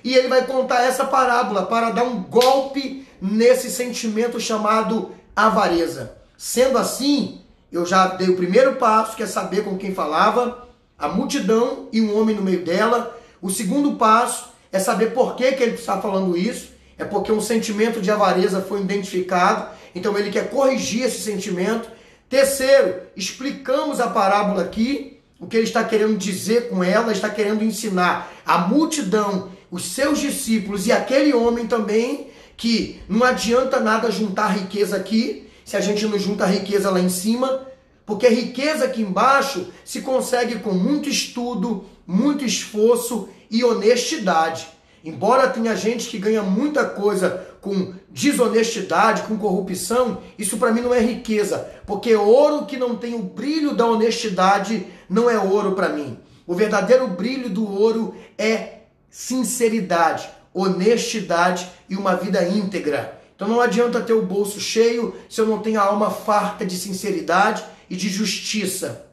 E ele vai contar essa parábola para dar um golpe nesse sentimento chamado avareza. Sendo assim, eu já dei o primeiro passo, que é saber com quem falava, a multidão e um homem no meio dela. O segundo passo é saber por que ele está falando isso. É porque um sentimento de avareza foi identificado, então ele quer corrigir esse sentimento. Terceiro, explicamos a parábola aqui, o que ele está querendo dizer com ela, está querendo ensinar a multidão, os seus discípulos e aquele homem também, que não adianta nada juntar riqueza aqui, se a gente não junta riqueza lá em cima, porque riqueza aqui embaixo se consegue com muito estudo, muito esforço e honestidade. Embora tenha gente que ganha muita coisa com desonestidade, com corrupção, isso para mim não é riqueza, porque ouro que não tem o brilho da honestidade não é ouro para mim. O verdadeiro brilho do ouro é sinceridade, honestidade e uma vida íntegra. Então não adianta ter o bolso cheio se eu não tenho a alma farta de sinceridade e de justiça.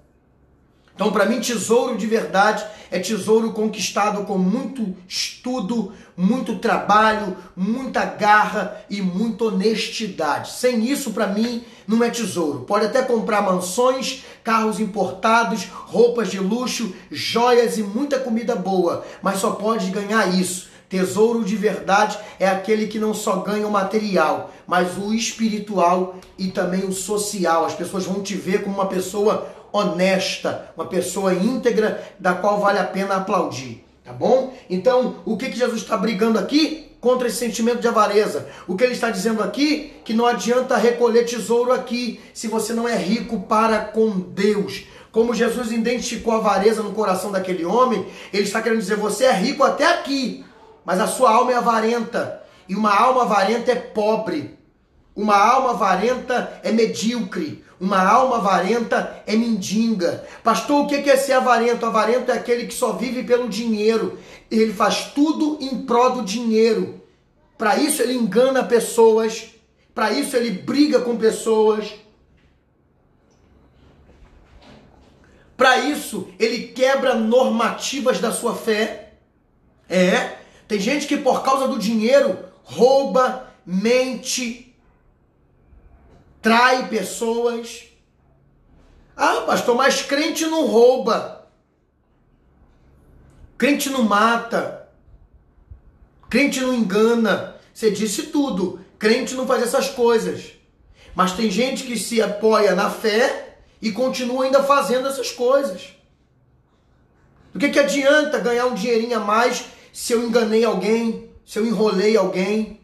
Então, para mim, tesouro de verdade é tesouro conquistado com muito estudo, muito trabalho, muita garra e muita honestidade. Sem isso, para mim, não é tesouro. Pode até comprar mansões, carros importados, roupas de luxo, joias e muita comida boa, mas só pode ganhar isso Tesouro de verdade é aquele que não só ganha o material, mas o espiritual e também o social. As pessoas vão te ver como uma pessoa honesta, uma pessoa íntegra, da qual vale a pena aplaudir, tá bom? Então, o que Jesus está brigando aqui? Contra esse sentimento de avareza. O que ele está dizendo aqui? Que não adianta recolher tesouro aqui, se você não é rico para com Deus. Como Jesus identificou a avareza no coração daquele homem, ele está querendo dizer, você é rico até aqui, mas a sua alma é avarenta. E uma alma avarenta é pobre. Uma alma avarenta é medíocre. Uma alma avarenta é mendiga. Pastor, o que é ser avarento? Avarento é aquele que só vive pelo dinheiro. Ele faz tudo em prol do dinheiro. Para isso ele engana pessoas. Para isso ele briga com pessoas. Para isso ele quebra normativas da sua fé. Tem gente que por causa do dinheiro rouba, mente, trai pessoas. Ah, pastor, mas crente não rouba. Crente não mata. Crente não engana. Você disse tudo. Crente não faz essas coisas. Mas tem gente que se apoia na fé e continua ainda fazendo essas coisas. Do que adianta ganhar um dinheirinho a mais se eu enganei alguém, se eu enrolei alguém?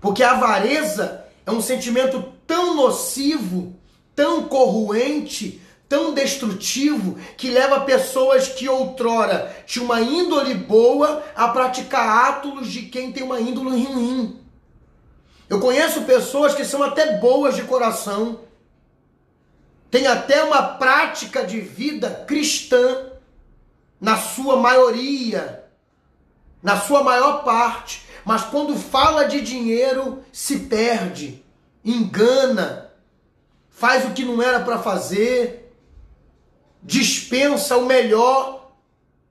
Porque a avareza é um sentimento tão nocivo, tão corroente, tão destrutivo, que leva pessoas que outrora tinham uma índole boa a praticar atos de quem tem uma índole ruim. Eu conheço pessoas que são até boas de coração, têm até uma prática de vida cristã, na sua maioria, na sua maior parte, mas quando fala de dinheiro, se perde, engana, faz o que não era para fazer, dispensa o melhor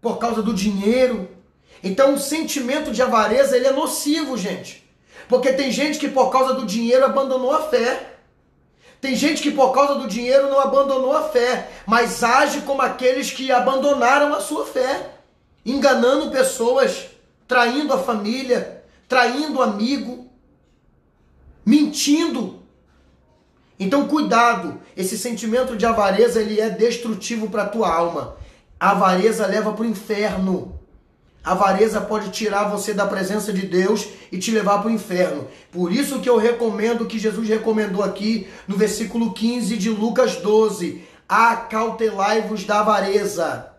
por causa do dinheiro. Então o sentimento de avareza, ele é nocivo, gente. Porque tem gente que por causa do dinheiro abandonou a fé. Tem gente que por causa do dinheiro não abandonou a fé, mas age como aqueles que abandonaram a sua fé, enganando pessoas, traindo a família, traindo o amigo, mentindo. Então cuidado, esse sentimento de avareza, ele é destrutivo para a tua alma. A avareza leva para o inferno. A avareza pode tirar você da presença de Deus e te levar para o inferno. Por isso que eu recomendo, que Jesus recomendou aqui no versículo 15 de Lucas 12. Acautelai-vos da avareza,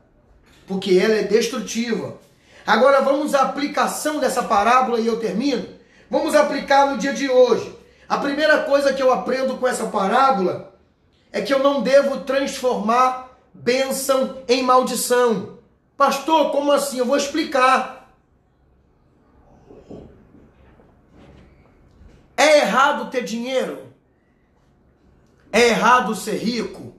porque ela é destrutiva. Agora vamos à aplicação dessa parábola e eu termino. Vamos aplicar no dia de hoje. A primeira coisa que eu aprendo com essa parábola é que eu não devo transformar bênção em maldição. Pastor, como assim? Eu vou explicar. É errado ter dinheiro? É errado ser rico?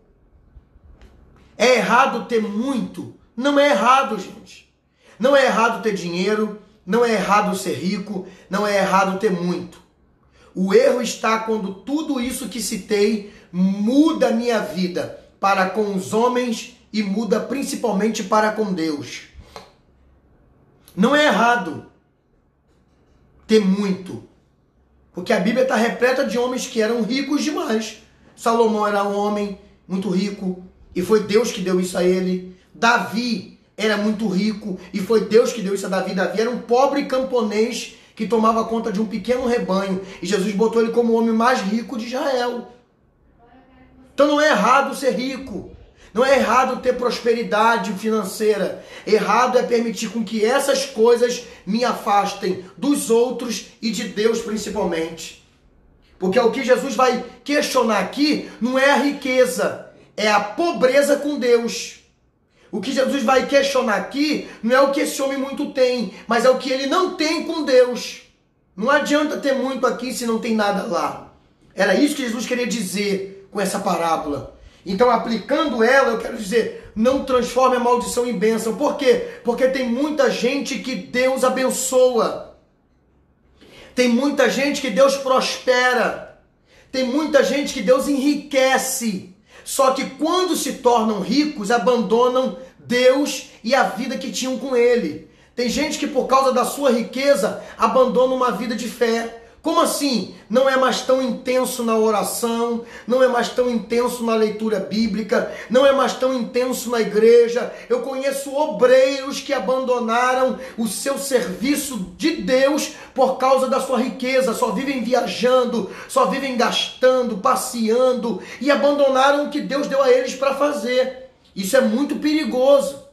É errado ter muito? Não é errado, gente. Não é errado ter dinheiro, não é errado ser rico, não é errado ter muito. O erro está quando tudo isso que citei muda a minha vida para com os homens e muda principalmente para com Deus. Não é errado ter muito, porque a Bíblia está repleta de homens que eram ricos demais. Salomão era um homem muito rico e foi Deus que deu isso a ele. Davi era muito rico e foi Deus que deu isso a Davi. Davi era um pobre camponês que tomava conta de um pequeno rebanho e Jesus botou ele como o homem mais rico de Israel. Então não é errado ser rico. Não é errado ter prosperidade financeira. Errado é permitir com que essas coisas me afastem dos outros e de Deus principalmente. Porque o que Jesus vai questionar aqui não é a riqueza, é a pobreza com Deus. O que Jesus vai questionar aqui não é o que esse homem muito tem, mas é o que ele não tem com Deus. Não adianta ter muito aqui se não tem nada lá. Era isso que Jesus queria dizer com essa parábola. Então, aplicando ela, eu quero dizer, não transforme a maldição em bênção. Por quê? Porque tem muita gente que Deus abençoa. Tem muita gente que Deus prospera. Tem muita gente que Deus enriquece. Só que quando se tornam ricos, abandonam Deus e a vida que tinham com Ele. Tem gente que por causa da sua riqueza abandona uma vida de fé. Como assim? Não é mais tão intenso na oração, não é mais tão intenso na leitura bíblica, não é mais tão intenso na igreja. Eu conheço obreiros que abandonaram o seu serviço de Deus por causa da sua riqueza, só vivem viajando, só vivem gastando, passeando e abandonaram o que Deus deu a eles para fazer. Isso é muito perigoso.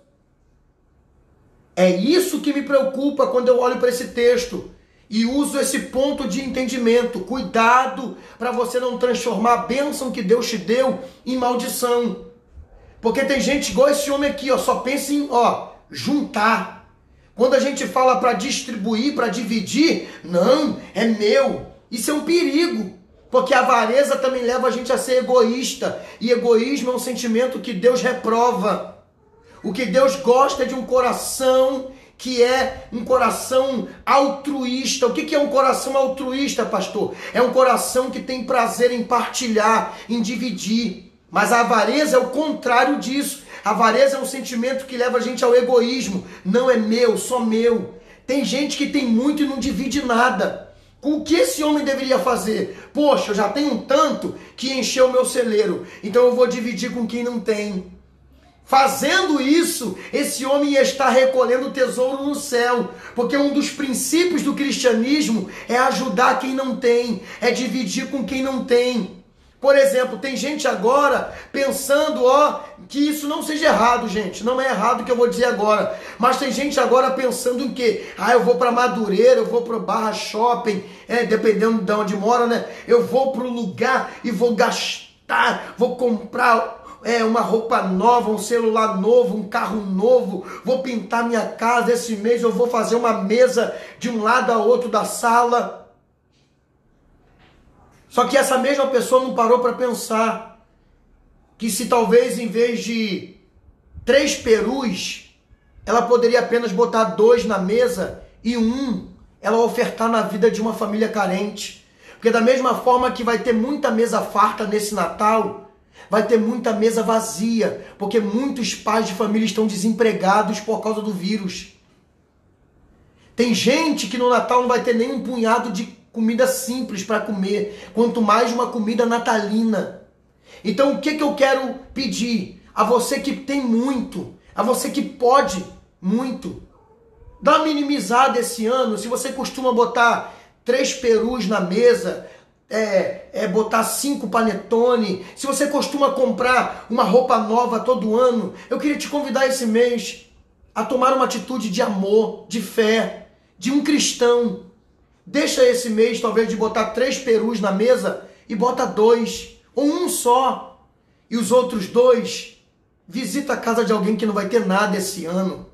É isso que me preocupa quando eu olho para esse texto. E uso esse ponto de entendimento. Cuidado para você não transformar a bênção que Deus te deu em maldição. Porque tem gente igual esse homem aqui, ó, só pensa em juntar. Quando a gente fala para distribuir, para dividir, não, é meu. Isso é um perigo. Porque a avareza também leva a gente a ser egoísta. E egoísmo é um sentimento que Deus reprova. O que Deus gosta é de um coração que é um coração altruísta. O que é um coração altruísta, pastor? É um coração que tem prazer em partilhar, em dividir. Mas a avareza é o contrário disso. A avareza é um sentimento que leva a gente ao egoísmo. Não é meu, só meu. Tem gente que tem muito e não divide nada. O que esse homem deveria fazer? Poxa, eu já tenho um tanto que encheu o meu celeiro, então eu vou dividir com quem não tem. Fazendo isso, esse homem ia estar recolhendo tesouro no céu, porque um dos princípios do cristianismo é ajudar quem não tem, é dividir com quem não tem. Por exemplo, tem gente agora pensando, que isso não seja errado, gente, não é errado o que eu vou dizer agora, mas tem gente agora pensando em quê? Eu vou para Madureira, eu vou para o Barra Shopping, dependendo de onde mora, né? Eu vou para o lugar e vou gastar, vou comprar uma roupa nova, um celular novo, um carro novo, vou pintar minha casa esse mês, eu vou fazer uma mesa de um lado a outro da sala. Só que essa mesma pessoa não parou para pensar que se talvez em vez de 3 perus, ela poderia apenas botar 2 na mesa e ela ofertar na vida de uma família carente. Porque da mesma forma que vai ter muita mesa farta nesse Natal, vai ter muita mesa vazia, porque muitos pais de família estão desempregados por causa do vírus. Tem gente que no Natal não vai ter nem um punhado de comida simples para comer, quanto mais uma comida natalina. Então o que eu quero pedir a você que tem muito, a você que pode muito, dá uma minimizada esse ano. Se você costuma botar 3 perus na mesa, botar 5 panetone, se você costuma comprar uma roupa nova todo ano, eu queria te convidar esse mês a tomar uma atitude de amor, de fé, de um cristão. Deixa esse mês talvez de botar 3 perus na mesa e bota 2, ou 1 só, e os outros 2 visita a casa de alguém que não vai ter nada esse ano.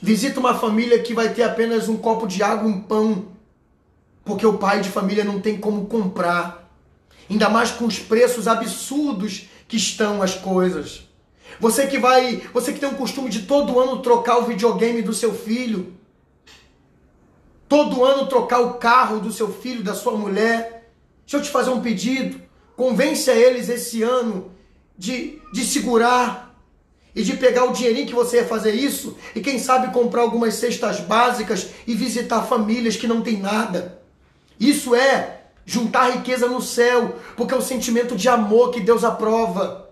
Visita uma família que vai ter apenas um copo de água e um pão, porque o pai de família não tem como comprar. Ainda mais com os preços absurdos que estão as coisas. Você que tem o costume de todo ano trocar o videogame do seu filho, todo ano trocar o carro do seu filho, da sua mulher, deixa eu te fazer um pedido. Convence a eles esse ano de segurar e de pegar o dinheirinho que você ia fazer isso e quem sabe comprar algumas cestas básicas e visitar famílias que não têm nada. Isso é juntar riqueza no céu, porque é o sentimento de amor que Deus aprova.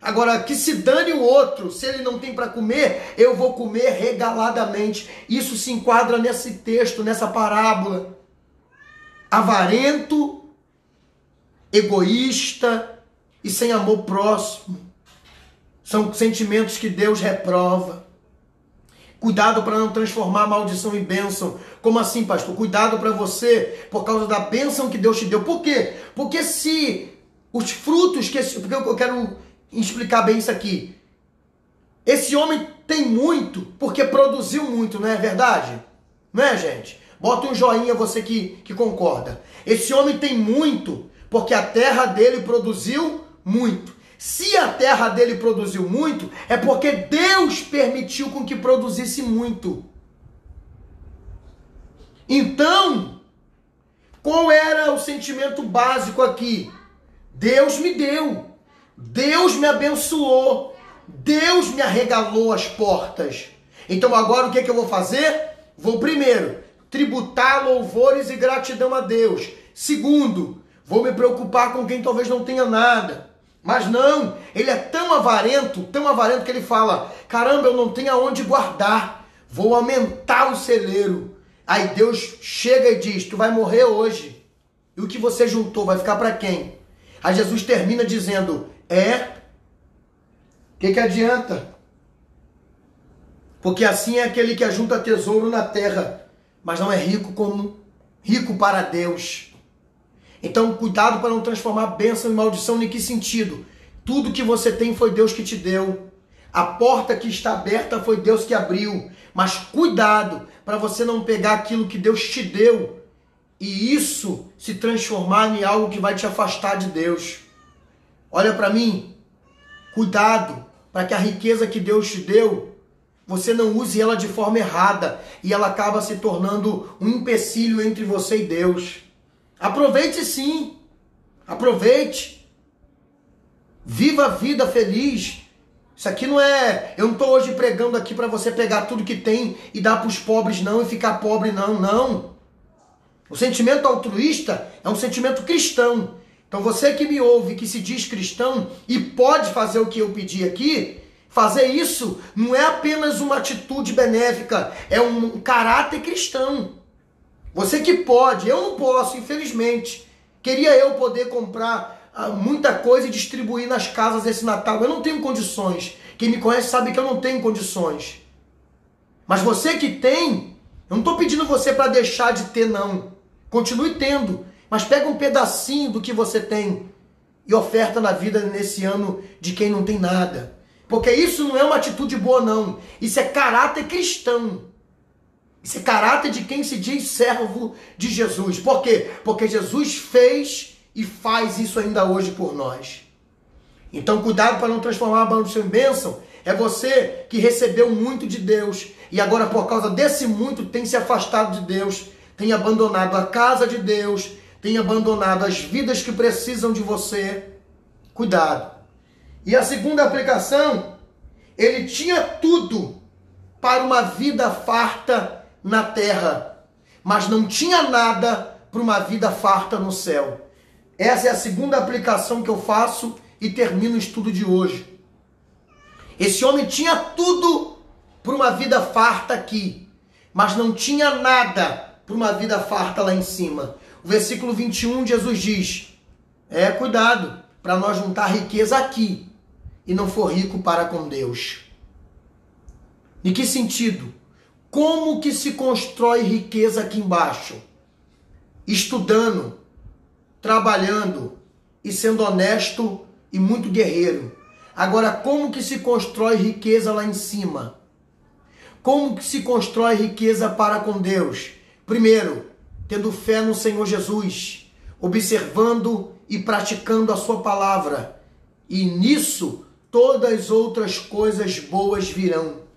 Agora, que se dane o outro, se ele não tem para comer, eu vou comer regaladamente. Isso se enquadra nesse texto, nessa parábola. Avarento, egoísta e sem amor próximo. São sentimentos que Deus reprova. Cuidado para não transformar maldição em bênção. Como assim, pastor? Cuidado para você, por causa da bênção que Deus te deu. Por quê? Porque se os frutos porque eu quero explicar bem isso aqui. Esse homem tem muito porque produziu muito, não é verdade? Não é, gente? Bota um joinha você que concorda. Esse homem tem muito porque a terra dele produziu muito. Se a terra dele produziu muito, é porque Deus permitiu com que produzisse muito. Então, qual era o sentimento básico aqui? Deus me deu. Deus me abençoou. Deus me arregalou as portas. Então agora o que eu vou fazer? Vou primeiro tributar louvores e gratidão a Deus. Segundo, vou me preocupar com quem talvez não tenha nada. Mas não, ele é tão avarento que ele fala, caramba, eu não tenho aonde guardar, vou aumentar o celeiro. Aí Deus chega e diz, tu vai morrer hoje. E o que você juntou vai ficar para quem? Aí Jesus termina dizendo, o que adianta? Porque assim é aquele que ajunta tesouro na terra, mas não é rico para Deus. Então, cuidado para não transformar bênção em maldição. Em que sentido? Tudo que você tem foi Deus que te deu. A porta que está aberta foi Deus que abriu. Mas cuidado para você não pegar aquilo que Deus te deu e isso se transformar em algo que vai te afastar de Deus. Olha para mim. Cuidado para que a riqueza que Deus te deu, você não use ela de forma errada e ela acaba se tornando um empecilho entre você e Deus. Aproveite sim, aproveite, viva a vida feliz. Isso aqui não é, eu não estou hoje pregando aqui para você pegar tudo que tem e dar para os pobres não e ficar pobre não. O sentimento altruísta é um sentimento cristão. Então você que me ouve, que se diz cristão e pode fazer o que eu pedi aqui, fazer isso não é apenas uma atitude benéfica, é um caráter cristão. Você que pode, eu não posso, infelizmente. Queria eu poder comprar muita coisa e distribuir nas casas esse Natal. Eu não tenho condições. Quem me conhece sabe que eu não tenho condições. Mas você que tem, eu não estou pedindo você para deixar de ter, não. Continue tendo. Mas pega um pedacinho do que você tem e oferta na vida nesse ano de quem não tem nada. Porque isso não é uma atitude boa, não. Isso é caráter cristão. Isso é caráter de quem se diz servo de Jesus. Por quê? Porque Jesus fez e faz isso ainda hoje por nós. Então cuidado para não transformar a maldição em bênção. É você que recebeu muito de Deus e agora por causa desse muito tem se afastado de Deus, tem abandonado a casa de Deus, tem abandonado as vidas que precisam de você. Cuidado. E a segunda aplicação, ele tinha tudo para uma vida farta na terra, mas não tinha nada para uma vida farta no céu. Essa é a segunda aplicação que eu faço e termino o estudo de hoje. Esse homem tinha tudo para uma vida farta aqui, mas não tinha nada para uma vida farta lá em cima. O versículo 21, Jesus diz, cuidado para nós juntar riqueza aqui e não for rico para com Deus. Em que sentido? Como que se constrói riqueza aqui embaixo? Estudando, trabalhando e sendo honesto e muito guerreiro. Agora, como que se constrói riqueza lá em cima? Como que se constrói riqueza para com Deus? Primeiro, tendo fé no Senhor Jesus, observando e praticando a sua palavra. E nisso, todas as outras coisas boas virão.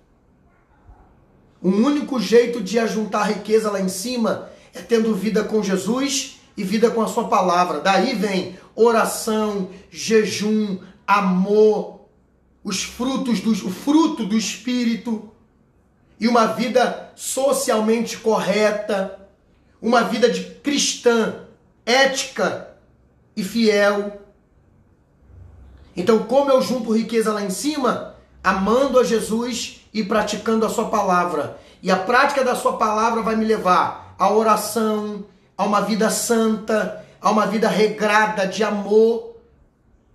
O único jeito de ajuntar riqueza lá em cima é tendo vida com Jesus e vida com a sua palavra. Daí vem oração, jejum, amor, o fruto do Espírito e uma vida socialmente correta, uma vida de cristã, ética e fiel. Então, como eu junto riqueza lá em cima? Amando a Jesus e praticando a sua palavra. E a prática da sua palavra vai me levar à oração, a uma vida santa, a uma vida regrada de amor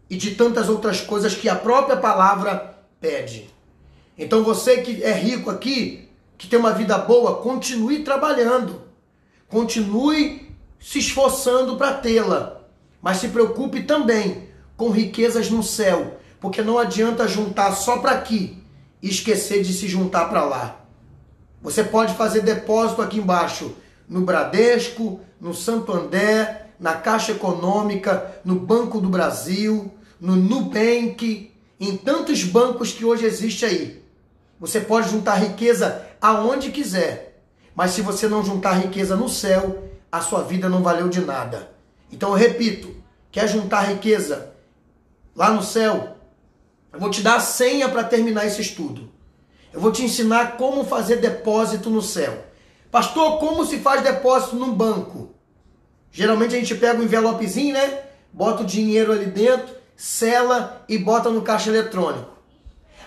e de tantas outras coisas que a própria palavra pede. Então você que é rico aqui, que tem uma vida boa, continue trabalhando. Continue se esforçando para tê-la. Mas se preocupe também com riquezas no céu, porque não adianta juntar só para aqui e esquecer de se juntar para lá. Você pode fazer depósito aqui embaixo, no Bradesco, no Santander, na Caixa Econômica, no Banco do Brasil, no Nubank, em tantos bancos que hoje existem aí. Você pode juntar riqueza aonde quiser, mas se você não juntar riqueza no céu, a sua vida não valeu de nada. Então eu repito, quer juntar riqueza lá no céu? Eu vou te dar a senha para terminar esse estudo. Eu vou te ensinar como fazer depósito no céu. Pastor, como se faz depósito num banco? Geralmente a gente pega um envelopezinho, né? Bota o dinheiro ali dentro, sela e bota no caixa eletrônico.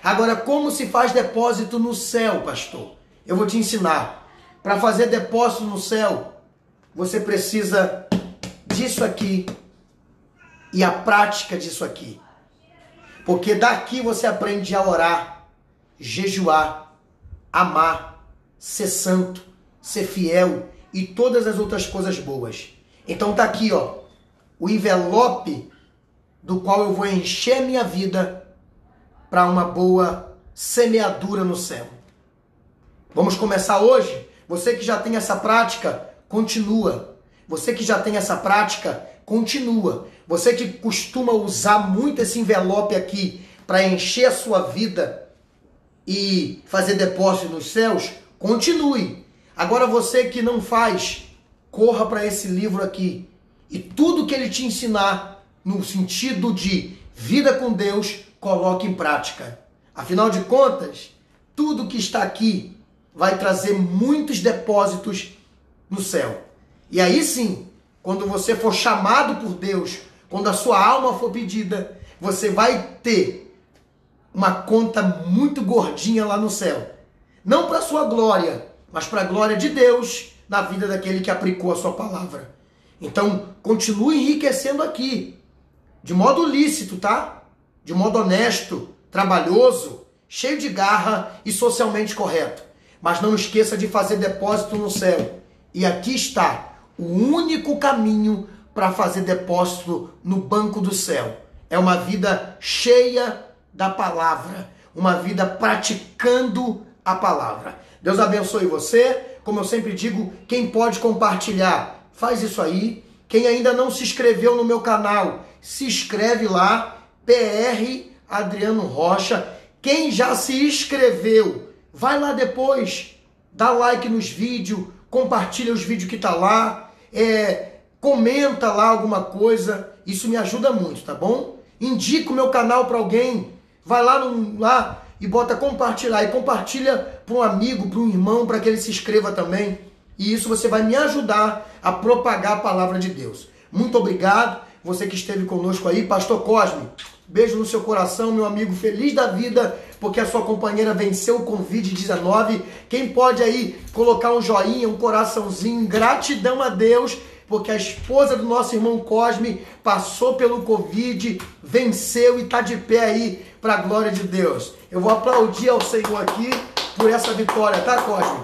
Agora, como se faz depósito no céu, pastor? Eu vou te ensinar. Para fazer depósito no céu, você precisa disso aqui e a prática disso aqui. Porque daqui você aprende a orar, jejuar, amar, ser santo, ser fiel e todas as outras coisas boas. Então tá aqui, ó, o envelope do qual eu vou encher a minha vida para uma boa semeadura no céu. Vamos começar hoje? Você que já tem essa prática, continua. Você que já tem essa prática, continua. Você que costuma usar muito esse envelope aqui para encher a sua vida e fazer depósito nos céus, continue. Agora você que não faz, corra para esse livro aqui. E tudo que ele te ensinar no sentido de vida com Deus, coloque em prática. Afinal de contas, tudo que está aqui vai trazer muitos depósitos no céu. E aí sim, quando você for chamado por Deus, quando a sua alma for pedida, você vai ter uma conta muito gordinha lá no céu. Não para a sua glória, mas para a glória de Deus na vida daquele que aplicou a sua palavra. Então, continue enriquecendo aqui, de modo lícito, tá? De modo honesto, trabalhoso, cheio de garra e socialmente correto. Mas não esqueça de fazer depósito no céu. E aqui está o único caminho para fazer depósito no banco do céu. É uma vida cheia da palavra, uma vida praticando a palavra. Deus abençoe você. Como eu sempre digo, quem pode compartilhar, faz isso aí. Quem ainda não se inscreveu no meu canal, se inscreve lá, PR Adriano Rocha. Quem já se inscreveu, vai lá depois, dá like nos vídeos, compartilha os vídeos que tá lá, comenta lá alguma coisa, isso me ajuda muito, tá bom? Indica o meu canal para alguém, vai lá e bota compartilhar, e compartilha para um amigo, para um irmão, para que ele se inscreva também. E isso você vai me ajudar a propagar a palavra de Deus. Muito obrigado, você que esteve conosco aí. Pastor Cosme, beijo no seu coração, meu amigo, feliz da vida, porque a sua companheira venceu o Covid-19. Quem pode aí colocar um joinha, um coraçãozinho, gratidão a Deus, porque a esposa do nosso irmão Cosme passou pelo Covid, venceu e está de pé aí para a glória de Deus. Eu vou aplaudir ao Senhor aqui por essa vitória, tá, Cosme?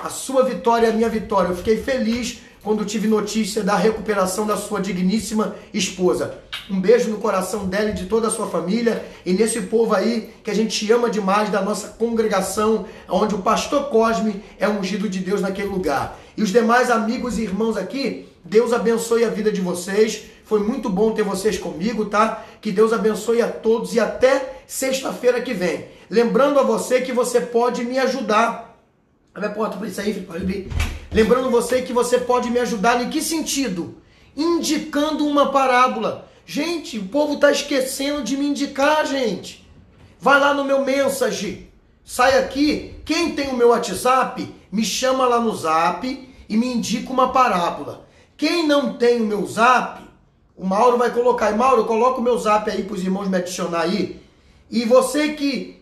A sua vitória é a minha vitória. Eu fiquei feliz quando tive notícia da recuperação da sua digníssima esposa. Um beijo no coração dela e de toda a sua família, e nesse povo aí que a gente ama demais, da nossa congregação, onde o pastor Cosme é ungido de Deus naquele lugar. E os demais amigos e irmãos aqui, Deus abençoe a vida de vocês. Foi muito bom ter vocês comigo, tá? Que Deus abençoe a todos e até sexta-feira que vem. Lembrando a você que você pode me ajudar. Abre a porta para isso aí, Felipe. Lembrando você que você pode me ajudar em que sentido? Indicando uma parábola. Gente, o povo está esquecendo de me indicar, gente. Vai lá no meu message. Sai aqui. Quem tem o meu WhatsApp, me chama lá no Zap e me indica uma parábola. Quem não tem o meu Zap, o Mauro vai colocar. E Mauro, coloca o meu Zap aí para os irmãos me adicionar aí. E você que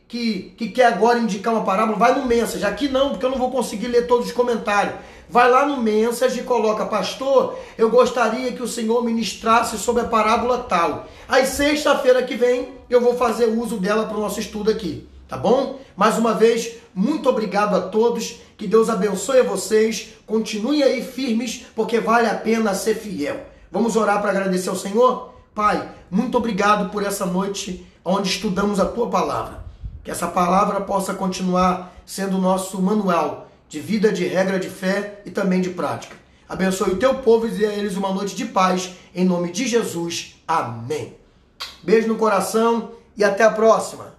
quer agora indicar uma parábola, vai no Message. Aqui não, porque eu não vou conseguir ler todos os comentários. Vai lá no Message e coloca: pastor, eu gostaria que o senhor ministrasse sobre a parábola tal. Aí sexta-feira que vem eu vou fazer uso dela para o nosso estudo aqui, tá bom? Mais uma vez, muito obrigado a todos. Que Deus abençoe a vocês. Continuem aí firmes, porque vale a pena ser fiel. Vamos orar para agradecer ao Senhor? Pai, muito obrigado por essa noite onde estudamos a Tua Palavra. Que essa palavra possa continuar sendo o nosso manual de vida, de regra, de fé e também de prática. Abençoe o Teu povo e dê a eles uma noite de paz. Em nome de Jesus. Amém. Beijo no coração e até a próxima.